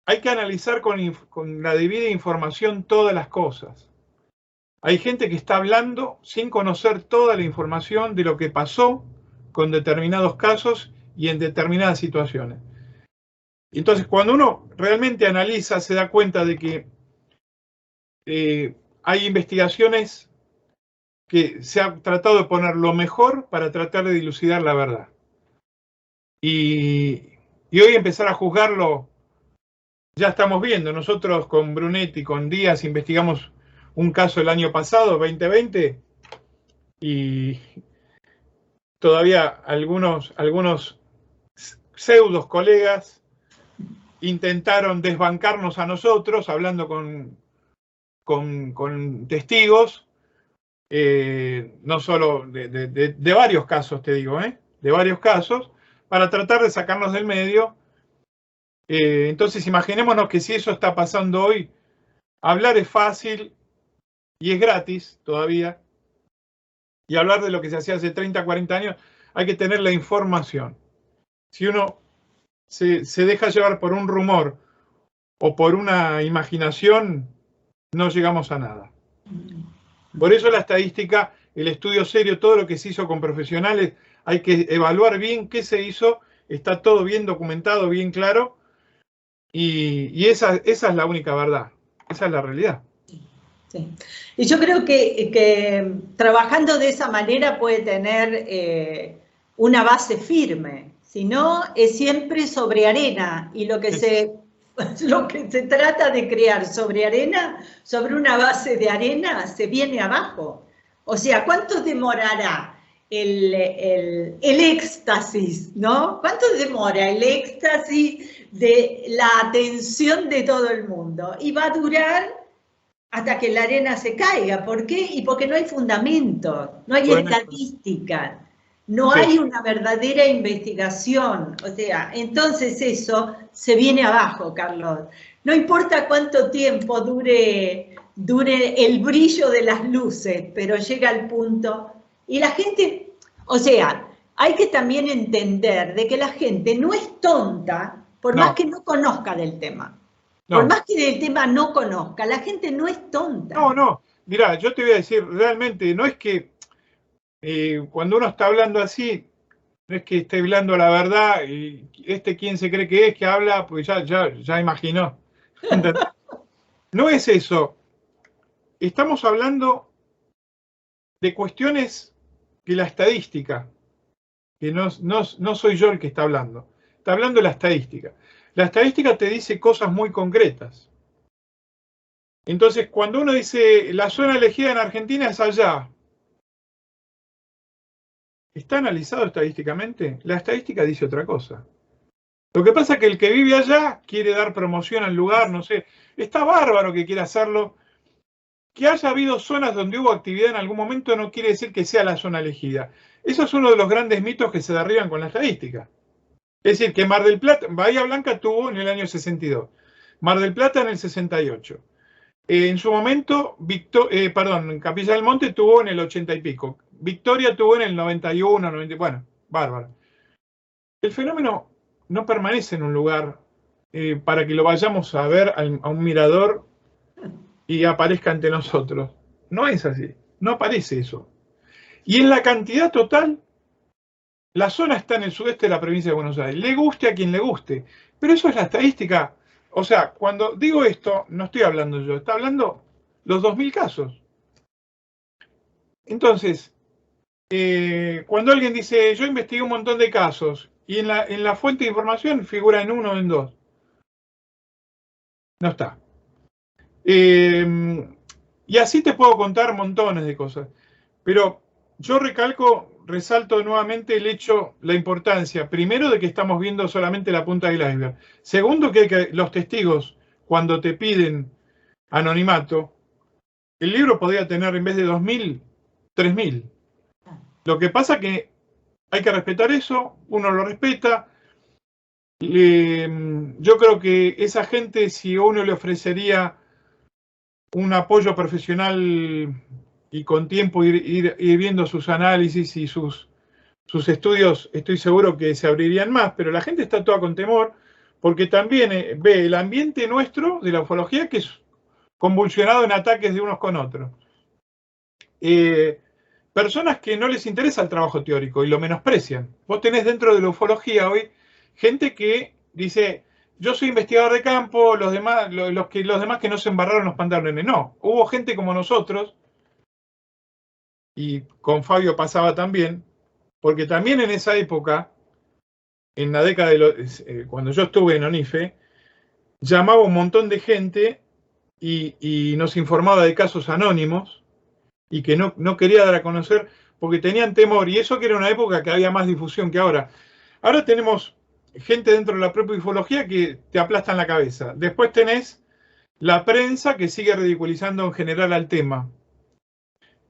hay que analizar con la debida información todas las cosas. Hay gente que está hablando sin conocer toda la información de lo que pasó con determinados casos y en determinadas situaciones. Entonces, cuando uno realmente analiza, se da cuenta de que hay investigaciones que se ha tratado de poner lo mejor para tratar de dilucidar la verdad. Y hoy empezar a juzgarlo, ya estamos viendo. Nosotros con Brunetti, con Díaz, investigamos un caso el año pasado, 2020, y todavía algunos pseudos colegas intentaron desbancarnos a nosotros, hablando con testigos, no solo de varios casos, te digo, de varios casos, para tratar de sacarnos del medio. Entonces imaginémonos que si eso está pasando hoy, hablar es fácil y es gratis todavía, y hablar de lo que se hacía hace 30, 40 años, hay que tener la información. Si uno se deja llevar por un rumor o por una imaginación, no llegamos a nada. Por eso la estadística, el estudio serio, todo lo que se hizo con profesionales, hay que evaluar bien qué se hizo, está todo bien documentado, bien claro, y esa es la única verdad, esa es la realidad. Sí. Y yo creo que trabajando de esa manera puede tener una base firme, si no es siempre sobre arena, y lo que se trata de crear sobre arena, sobre una base de arena, se viene abajo. O sea, ¿cuánto demorará el éxtasis, ¿no? ¿Cuánto demora el éxtasis de la atención de todo el mundo? Y va a durar hasta que la arena se caiga. ¿Por qué? Y porque no hay fundamentos, no hay estadística, no hay una verdadera investigación. O sea, entonces eso se viene abajo, Carlos. No importa cuánto tiempo dure el brillo de las luces, pero llega al punto. Y la gente, o sea, hay que también entender de que la gente no es tonta, por más que no conozca del tema. Por más que del tema no conozca, la gente no es tonta. No, mirá, yo te voy a decir, realmente, no es que cuando uno está hablando así, no es que esté hablando la verdad, y quién se cree que es, que habla, pues ya imaginó. No es eso. Estamos hablando de cuestiones que la estadística, que no soy yo el que está hablando de la estadística. La estadística te dice cosas muy concretas. Entonces, cuando uno dice la zona elegida en Argentina es allá, ¿está analizado estadísticamente? La estadística dice otra cosa. Lo que pasa es que el que vive allá quiere dar promoción al lugar, no sé. Está bárbaro que quiera hacerlo. Que haya habido zonas donde hubo actividad en algún momento no quiere decir que sea la zona elegida. Eso es uno de los grandes mitos que se derriban con la estadística. Es decir, que Mar del Plata, Bahía Blanca tuvo en el año 62, Mar del Plata en el 68. En su momento, Capilla del Monte tuvo en el 80 y pico. Victoria tuvo en el 91, 90, bueno, bárbaro. El fenómeno no permanece en un lugar para que lo vayamos a ver a un mirador y aparezca ante nosotros. No es así, no aparece eso. Y en la cantidad total, la zona está en el sudeste de la provincia de Buenos Aires. Le guste a quien le guste, pero eso es la estadística. O sea, cuando digo esto, no estoy hablando yo, está hablando los 2000 casos. Entonces, cuando alguien dice, yo investigué un montón de casos, y en la fuente de información figura en 1 o en 2. No está. Y así te puedo contar montones de cosas. Pero yo resalto nuevamente el hecho, la importancia, primero, de que estamos viendo solamente la punta del iceberg. Segundo, que los testigos, cuando te piden anonimato, el libro podría tener en vez de 2000, 3000. Lo que pasa que hay que respetar eso, uno lo respeta. Yo creo que esa gente, si uno le ofrecería un apoyo profesional y con tiempo ir viendo sus análisis y sus estudios, estoy seguro que se abrirían más, pero la gente está toda con temor porque también ve el ambiente nuestro de la ufología que es convulsionado en ataques de unos con otros. Personas que no les interesa el trabajo teórico y lo menosprecian. Vos tenés dentro de la ufología hoy gente que dice, yo soy investigador de campo, los demás que no se embarraron los pantalones. No, hubo gente como nosotros, y con Fabio pasaba también, porque también en esa época, en la década de cuando yo estuve en ONIFE, llamaba un montón de gente y nos informaba de casos anónimos y que no quería dar a conocer porque tenían temor, y eso que era una época que había más difusión que ahora. Ahora tenemos gente dentro de la propia ufología que te aplastan la cabeza. Después tenés la prensa que sigue ridiculizando en general al tema.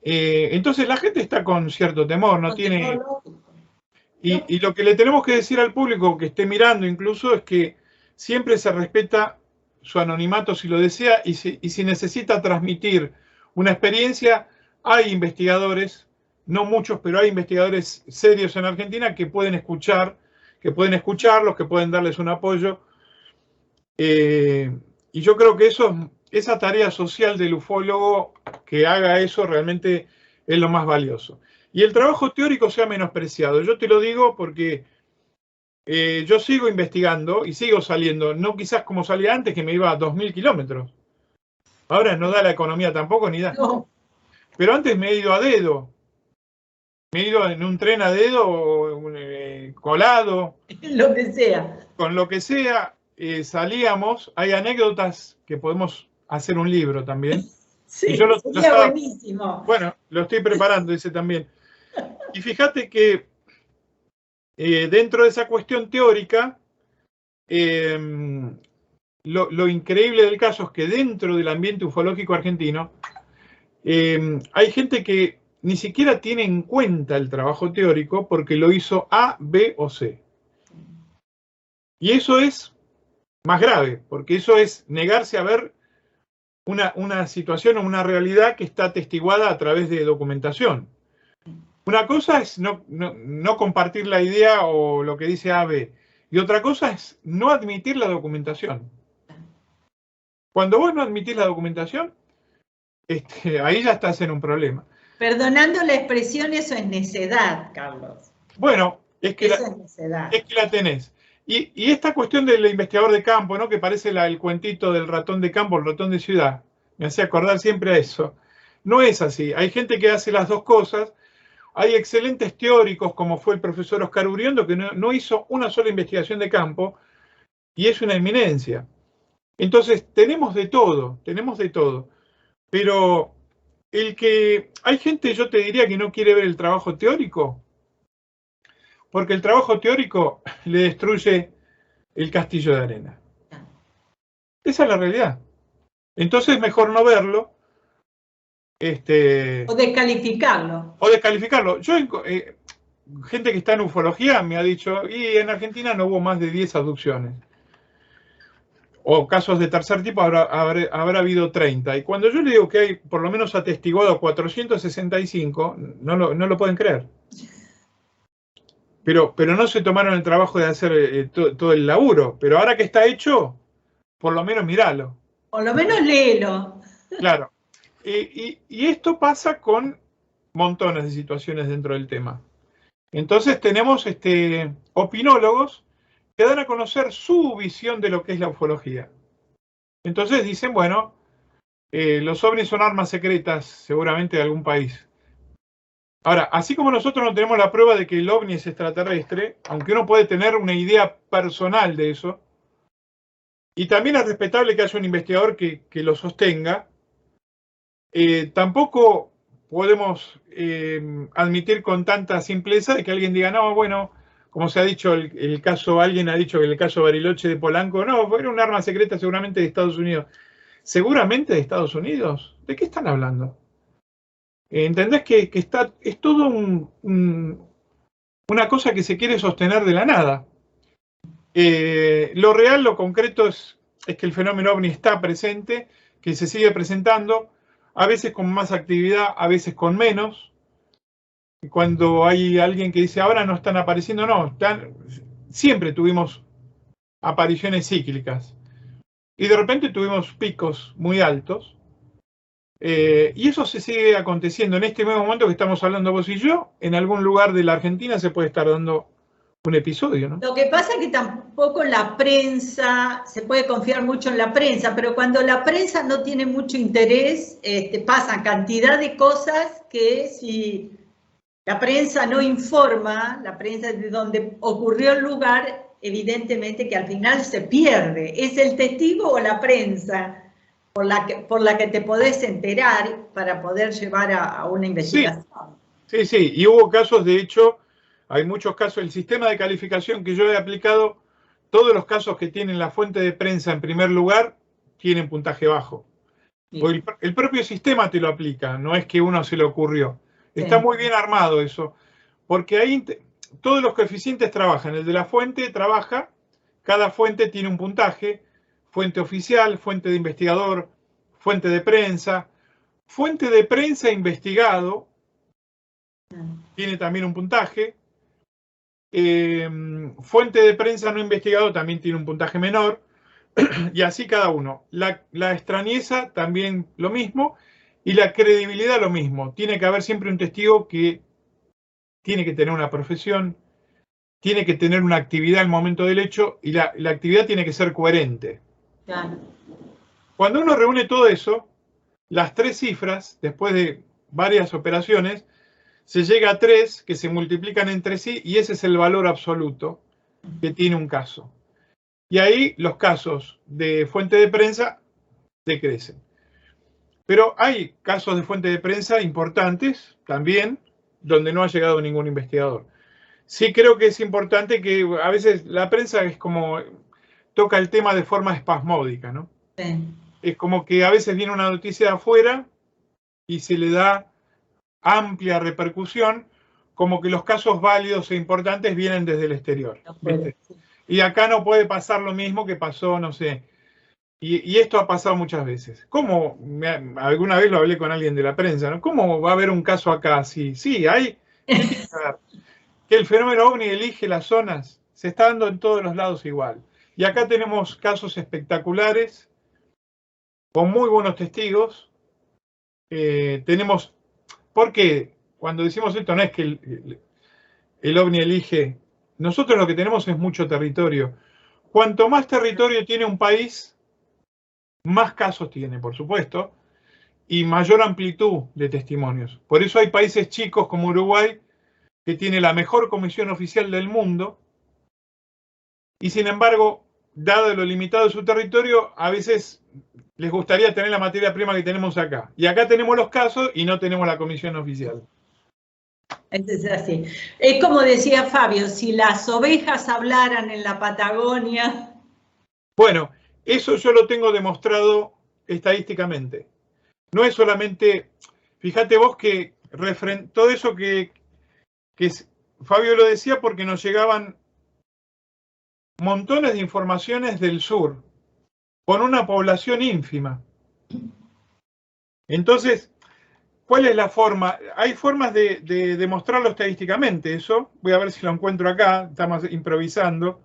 Entonces la gente está con cierto temor, no tiene... Y lo que le tenemos que decir al público que esté mirando incluso es que siempre se respeta su anonimato si lo desea y si necesita transmitir una experiencia, hay investigadores, no muchos, pero hay investigadores serios en Argentina que pueden escucharlos, que pueden darles un apoyo. Y yo creo que esa tarea social del ufólogo que haga eso realmente es lo más valioso. Y el trabajo teórico se ha menospreciado. Yo te lo digo porque yo sigo investigando y sigo saliendo, no quizás como salía antes, que me iba a 2000 kilómetros. Ahora no da la economía tampoco, ni da. No. Pero antes me he ido a dedo. Me he ido en un tren a dedo, colado. Lo que sea. Con lo que sea, salíamos. Hay anécdotas que podemos hacer un libro también. Sí, sería buenísimo. Bueno, lo estoy preparando ese también. Y fíjate que dentro de esa cuestión teórica, lo increíble del caso es que dentro del ambiente ufológico argentino hay gente que ni siquiera tiene en cuenta el trabajo teórico porque lo hizo A, B o C. Y eso es más grave, porque eso es negarse a ver una situación o una realidad que está atestiguada a través de documentación. Una cosa es no compartir la idea o lo que dice A, B, y otra cosa es no admitir la documentación. Cuando vos no admitís la documentación, ahí ya estás en un problema. Perdonando la expresión, eso es necedad, Carlos. Bueno, es que la tenés. Y esta cuestión del investigador de campo, ¿no? Que parece el cuentito del ratón de campo, el ratón de ciudad, me hace acordar siempre a eso. No es así. Hay gente que hace las dos cosas. Hay excelentes teóricos, como fue el profesor Oscar Uriondo, que no hizo una sola investigación de campo, y es una eminencia. Entonces, tenemos de todo. Pero hay gente, yo te diría, que no quiere ver el trabajo teórico, porque el trabajo teórico le destruye el castillo de arena. Esa es la realidad. Entonces, mejor no verlo. O descalificarlo. Gente que está en ufología me ha dicho, y en Argentina no hubo más de 10 abducciones. O casos de tercer tipo habrá habido 30. Y cuando yo le digo que hay por lo menos atestiguado 465, no lo pueden creer. Pero no se tomaron el trabajo de hacer todo el laburo. Pero ahora que está hecho, por lo menos míralo. Por lo menos léelo. Claro. Y esto pasa con montones de situaciones dentro del tema. Entonces tenemos opinólogos que dan a conocer su visión de lo que es la ufología. Entonces dicen, bueno, los ovnis son armas secretas seguramente de algún país. Ahora, así como nosotros no tenemos la prueba de que el ovni es extraterrestre, aunque uno puede tener una idea personal de eso, y también es respetable que haya un investigador que lo sostenga, tampoco podemos admitir con tanta simpleza de que alguien diga, no, bueno, como se ha dicho, alguien ha dicho que el caso Bariloche de Polanco, no, era un arma secreta seguramente de Estados Unidos. ¿Seguramente de Estados Unidos? ¿De qué están hablando? ¿Entendés que es todo una cosa que se quiere sostener de la nada? Lo real, lo concreto es que el fenómeno ovni está presente, que se sigue presentando, a veces con más actividad, a veces con menos. Cuando hay alguien que dice, ahora no están apareciendo, no, siempre tuvimos apariciones cíclicas. Y de repente tuvimos picos muy altos. Y eso se sigue aconteciendo en este mismo momento que estamos hablando vos y yo. En algún lugar de la Argentina se puede estar dando un episodio, ¿no? Lo que pasa es que tampoco la prensa, se puede confiar mucho en la prensa, pero cuando la prensa no tiene mucho interés, pasan cantidad de cosas que si la prensa no informa, la prensa de donde ocurrió el lugar, evidentemente que al final se pierde. ¿Es el testigo o la prensa por la que te podés enterar para poder llevar a una investigación? Sí, y hubo casos, de hecho, hay muchos casos, el sistema de calificación que yo he aplicado, todos los casos que tienen la fuente de prensa en primer lugar, tienen puntaje bajo. Sí. O el propio sistema te lo aplica, no es que uno se le ocurrió. Está Sí. muy bien armado eso, porque ahí todos los coeficientes trabajan. El de la fuente trabaja, cada fuente tiene un puntaje, fuente oficial, fuente de investigador, fuente de prensa. Fuente de prensa investigado tiene también un puntaje. Fuente de prensa no investigado también tiene un puntaje menor. Y así cada uno. La extrañeza también lo mismo. Y la credibilidad lo mismo. Tiene que haber siempre un testigo que tiene que tener una profesión, tiene que tener una actividad al momento del hecho y la actividad tiene que ser coherente. Claro. Cuando uno reúne todo eso, las tres cifras, después de varias operaciones, se llega a 3 que se multiplican entre sí y ese es el valor absoluto que tiene un caso. Y ahí los casos de fuente de prensa decrecen. Pero hay casos de fuente de prensa importantes también donde no ha llegado ningún investigador. Sí creo que es importante que a veces la prensa es como toca el tema de forma espasmódica, ¿no? Sí. Es como que a veces viene una noticia de afuera y se le da amplia repercusión, como que los casos válidos e importantes vienen desde el exterior, ¿viste? Y acá no puede pasar lo mismo que pasó, no sé. Y esto ha pasado muchas veces. ¿Cómo? Alguna vez lo hablé con alguien de la prensa, ¿no? ¿Cómo va a haber un caso acá? Sí, hay. ¿Qué tiene que ver? Que el fenómeno ovni elige las zonas. Se está dando en todos los lados igual. Y acá tenemos casos espectaculares, con muy buenos testigos. Tenemos. ¿Por qué? Cuando decimos esto no es que el ovni elige. Nosotros lo que tenemos es mucho territorio. Cuanto más territorio tiene un país, más casos tiene, por supuesto, y mayor amplitud de testimonios. Por eso hay países chicos como Uruguay, que tiene la mejor comisión oficial del mundo, y sin embargo, dado lo limitado de su territorio, a veces les gustaría tener la materia prima que tenemos acá. Y acá tenemos los casos y no tenemos la comisión oficial. Es así. Es como decía Fabio, si las ovejas hablaran en la Patagonia. Bueno, eso yo lo tengo demostrado estadísticamente. No es solamente, fíjate vos que todo eso que Fabio lo decía porque nos llegaban montones de informaciones del sur, con una población ínfima. Entonces, ¿cuál es la forma? Hay formas de demostrarlo estadísticamente, eso. Voy a ver si lo encuentro acá, estamos improvisando.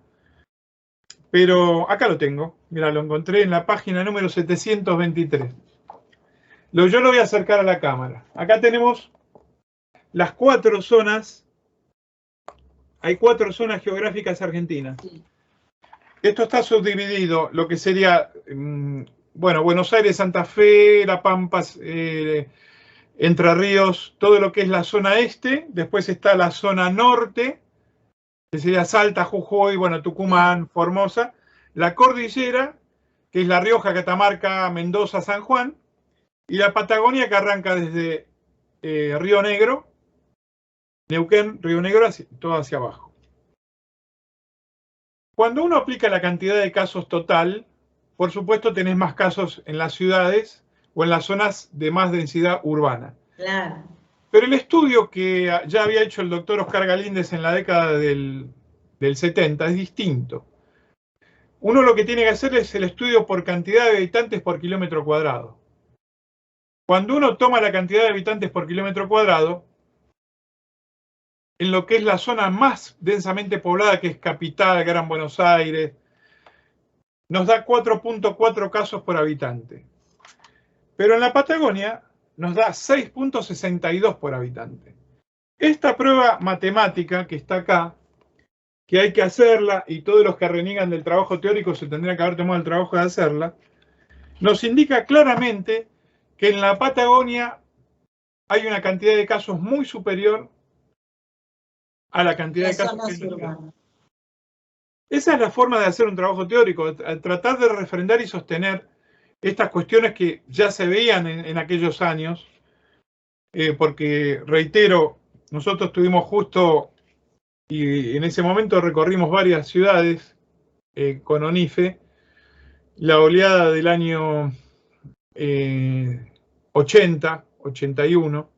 Pero acá lo tengo. Mira, lo encontré en la página número 723. Yo lo voy a acercar a la cámara. Acá tenemos las 4 zonas. Hay 4 zonas geográficas argentinas. Esto está subdividido, lo que sería, bueno, Buenos Aires, Santa Fe, La Pampa, Entre Ríos, todo lo que es la zona este. Después está la zona norte, que sería Salta, Jujuy, bueno, Tucumán, Formosa. La cordillera, que es La Rioja, Catamarca, Mendoza, San Juan. Y la Patagonia, que arranca desde Río Negro, Neuquén, Río Negro, todo hacia abajo. Cuando uno aplica la cantidad de casos total, por supuesto tenés más casos en las ciudades o en las zonas de más densidad urbana. Claro. Pero el estudio que ya había hecho el doctor Oscar Galíndez en la década del 70 es distinto. Uno lo que tiene que hacer es el estudio por cantidad de habitantes por kilómetro cuadrado. Cuando uno toma la cantidad de habitantes por kilómetro cuadrado, en lo que es la zona más densamente poblada, que es Capital, Gran Buenos Aires, nos da 4.4 casos por habitante. Pero en la Patagonia nos da 6.62 por habitante. Esta prueba matemática que está acá, que hay que hacerla, y todos los que reniegan del trabajo teórico se tendrían que haber tomado el trabajo de hacerla, nos indica claramente que en la Patagonia hay una cantidad de casos muy superior a la cantidad de casos que hay en la ciudad. Esa es la forma de hacer un trabajo teórico, tratar de refrendar y sostener estas cuestiones que ya se veían en aquellos años, porque, reitero, nosotros tuvimos justo, y en ese momento recorrimos varias ciudades con ONIFE, la oleada del año 80, 81.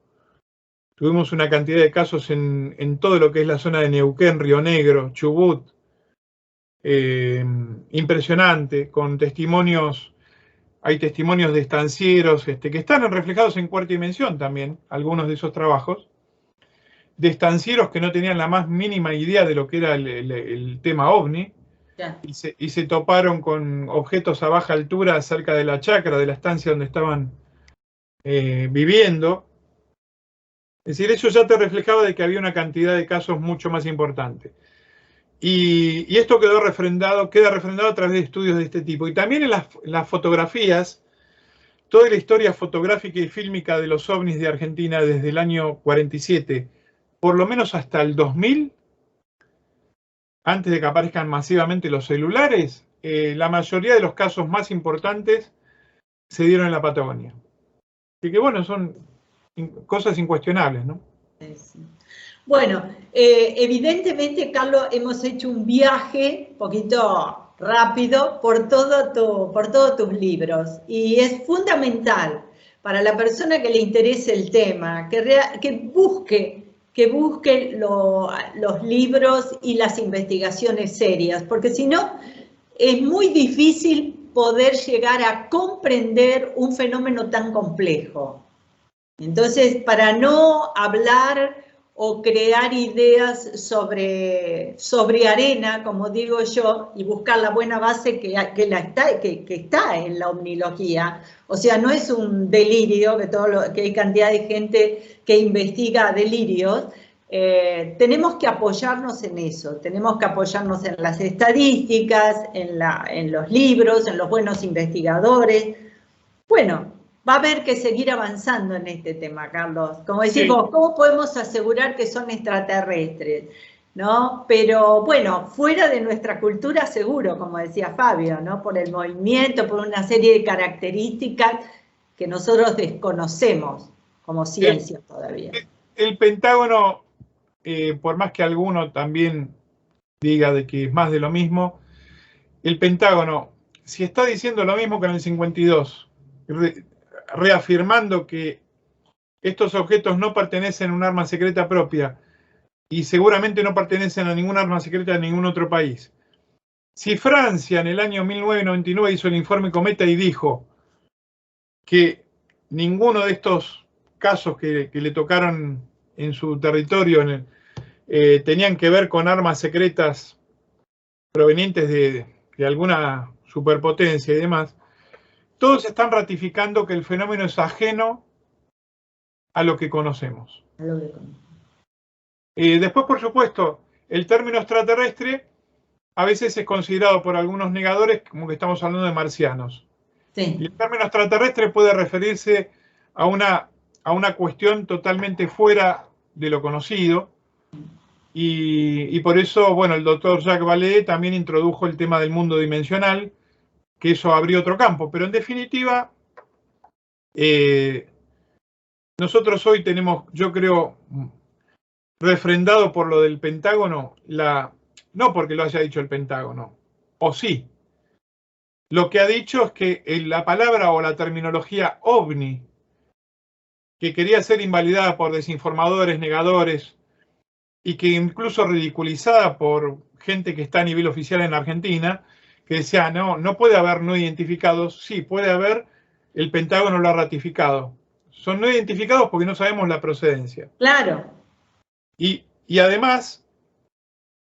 Tuvimos una cantidad de casos en todo lo que es la zona de Neuquén, Río Negro, Chubut, impresionante, con testimonios, hay testimonios de estancieros que están reflejados en Cuarta Dimensión también, algunos de esos trabajos, de estancieros que no tenían la más mínima idea de lo que era el tema OVNI, yeah. y se toparon con objetos a baja altura cerca de la chacra, de la estancia donde estaban viviendo. Es decir, eso ya te reflejaba de que había una cantidad de casos mucho más importante. Y esto queda refrendado a través de estudios de este tipo. Y también en las fotografías, toda la historia fotográfica y fílmica de los ovnis de Argentina desde el año 47, por lo menos hasta el 2000, antes de que aparezcan masivamente los celulares, la mayoría de los casos más importantes se dieron en la Patagonia. Así que bueno, son cosas incuestionables, ¿no? Sí. Bueno, evidentemente, Carlos, hemos hecho un viaje un poquito rápido por todos tus libros, y es fundamental para la persona que le interese el tema, que busque los libros y las investigaciones serias, porque si no, es muy difícil poder llegar a comprender un fenómeno tan complejo. Entonces, para no hablar o crear ideas sobre arena, como digo yo, y buscar la buena base que está en la omnilogía. O sea, no es un delirio, que hay cantidad de gente que investiga delirios. Tenemos que apoyarnos en eso, tenemos que apoyarnos en las estadísticas, en los libros, en los buenos investigadores. Bueno, va a haber que seguir avanzando en este tema, Carlos. Como decimos, sí. ¿Cómo podemos asegurar que son extraterrestres? ¿No? Pero bueno, fuera de nuestra cultura seguro, como decía Fabio, ¿no? Por el movimiento, por una serie de características que nosotros desconocemos como ciencia todavía. El Pentágono, por más que alguno también diga de que es más de lo mismo, el Pentágono, si está diciendo lo mismo que en el 52, reafirmando que estos objetos no pertenecen a un arma secreta propia y seguramente no pertenecen a ningún arma secreta de ningún otro país. Si Francia en el año 1999 hizo el informe Cometa y dijo que ninguno de estos casos que le tocaron en su territorio tenían que ver con armas secretas provenientes de alguna superpotencia y demás, todos están ratificando que el fenómeno es a lo que conocemos. Después, por supuesto, el término extraterrestre a veces es considerado por algunos negadores como que estamos hablando de marcianos. Sí. Y el término extraterrestre puede referirse a una cuestión totalmente fuera de lo conocido. Y por eso, bueno, el doctor Jacques Vallée también introdujo el tema del mundo dimensional, que eso abrió otro campo. Pero en definitiva, nosotros hoy tenemos, yo creo, refrendado por lo del Pentágono, no porque lo haya dicho el Pentágono, o sí. Lo que ha dicho es que la palabra o la terminología OVNI, que quería ser invalidada por desinformadores, negadores, y que incluso ridiculizada por gente que está a nivel oficial en Argentina, que decía, no puede haber no identificados. Sí, puede haber, el Pentágono lo ha ratificado. Son no identificados porque no sabemos la procedencia. Claro. Y además,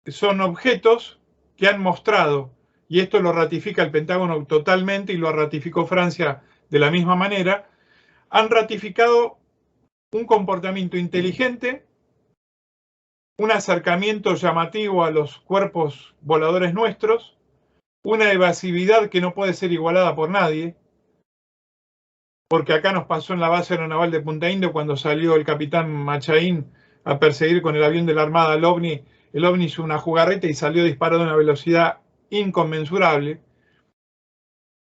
son objetos que han mostrado, y esto lo ratifica el Pentágono totalmente, y lo ratificó Francia de la misma manera, han ratificado un comportamiento inteligente, un acercamiento llamativo a los cuerpos voladores nuestros, una evasividad que no puede ser igualada por nadie, porque acá nos pasó en la base aeronaval de Punta Indio cuando salió el capitán Machaín a perseguir con el avión de la Armada al OVNI. El OVNI hizo una jugarreta y salió disparado a una velocidad inconmensurable.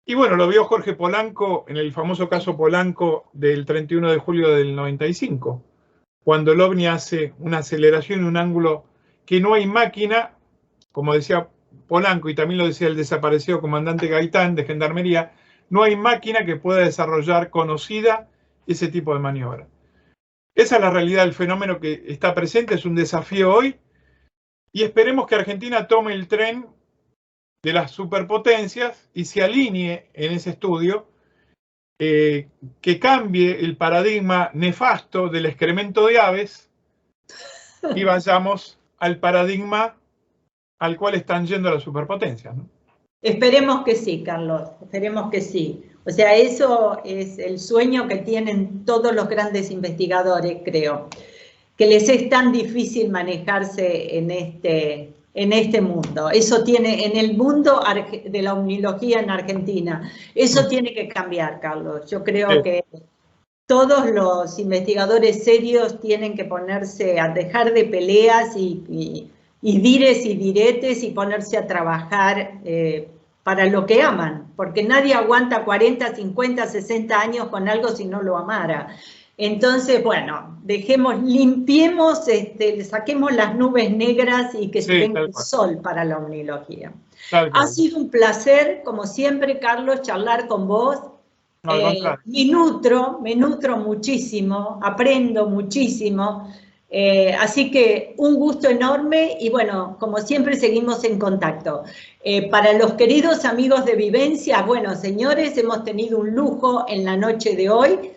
Y bueno, lo vio Jorge Polanco en el famoso caso Polanco del 31 de julio del 95, cuando el OVNI hace una aceleración en un ángulo que no hay máquina, como decía Polanco, y también lo decía el desaparecido comandante Gaitán de Gendarmería, no hay máquina que pueda desarrollar conocida ese tipo de maniobra. Esa es la realidad del fenómeno que está presente, es un desafío hoy, y esperemos que Argentina tome el tren de las superpotencias y se alinee en ese estudio, que cambie el paradigma nefasto del excremento de aves y vayamos al paradigma al cual están yendo las superpotencias, ¿no? Esperemos que sí, Carlos, esperemos que sí. O sea, eso es el sueño que tienen todos los grandes investigadores, creo, que les es tan difícil manejarse en este mundo. Eso tiene, en el mundo de la omnilogía en Argentina, eso tiene que cambiar, Carlos. Yo creo que todos los investigadores serios tienen que ponerse a dejar de peleas y dires y diretes y ponerse a trabajar para lo que aman, porque nadie aguanta 40, 50, 60 años con algo si no lo amara. Entonces, bueno, limpiemos, saquemos las nubes negras y que se venga el sol para la omnilogía. Ha sido un placer, como siempre, Carlos, charlar con vos. Me nutro muchísimo, aprendo muchísimo. Así que un gusto enorme y bueno, como siempre seguimos en contacto. Para los queridos amigos de Vivencia, bueno, señores, hemos tenido un lujo en la noche de hoy.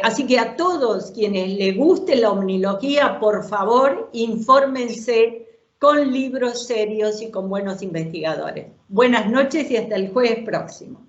Así que a todos quienes les guste la omnilogía, por favor, infórmense con libros serios y con buenos investigadores. Buenas noches y hasta el jueves próximo.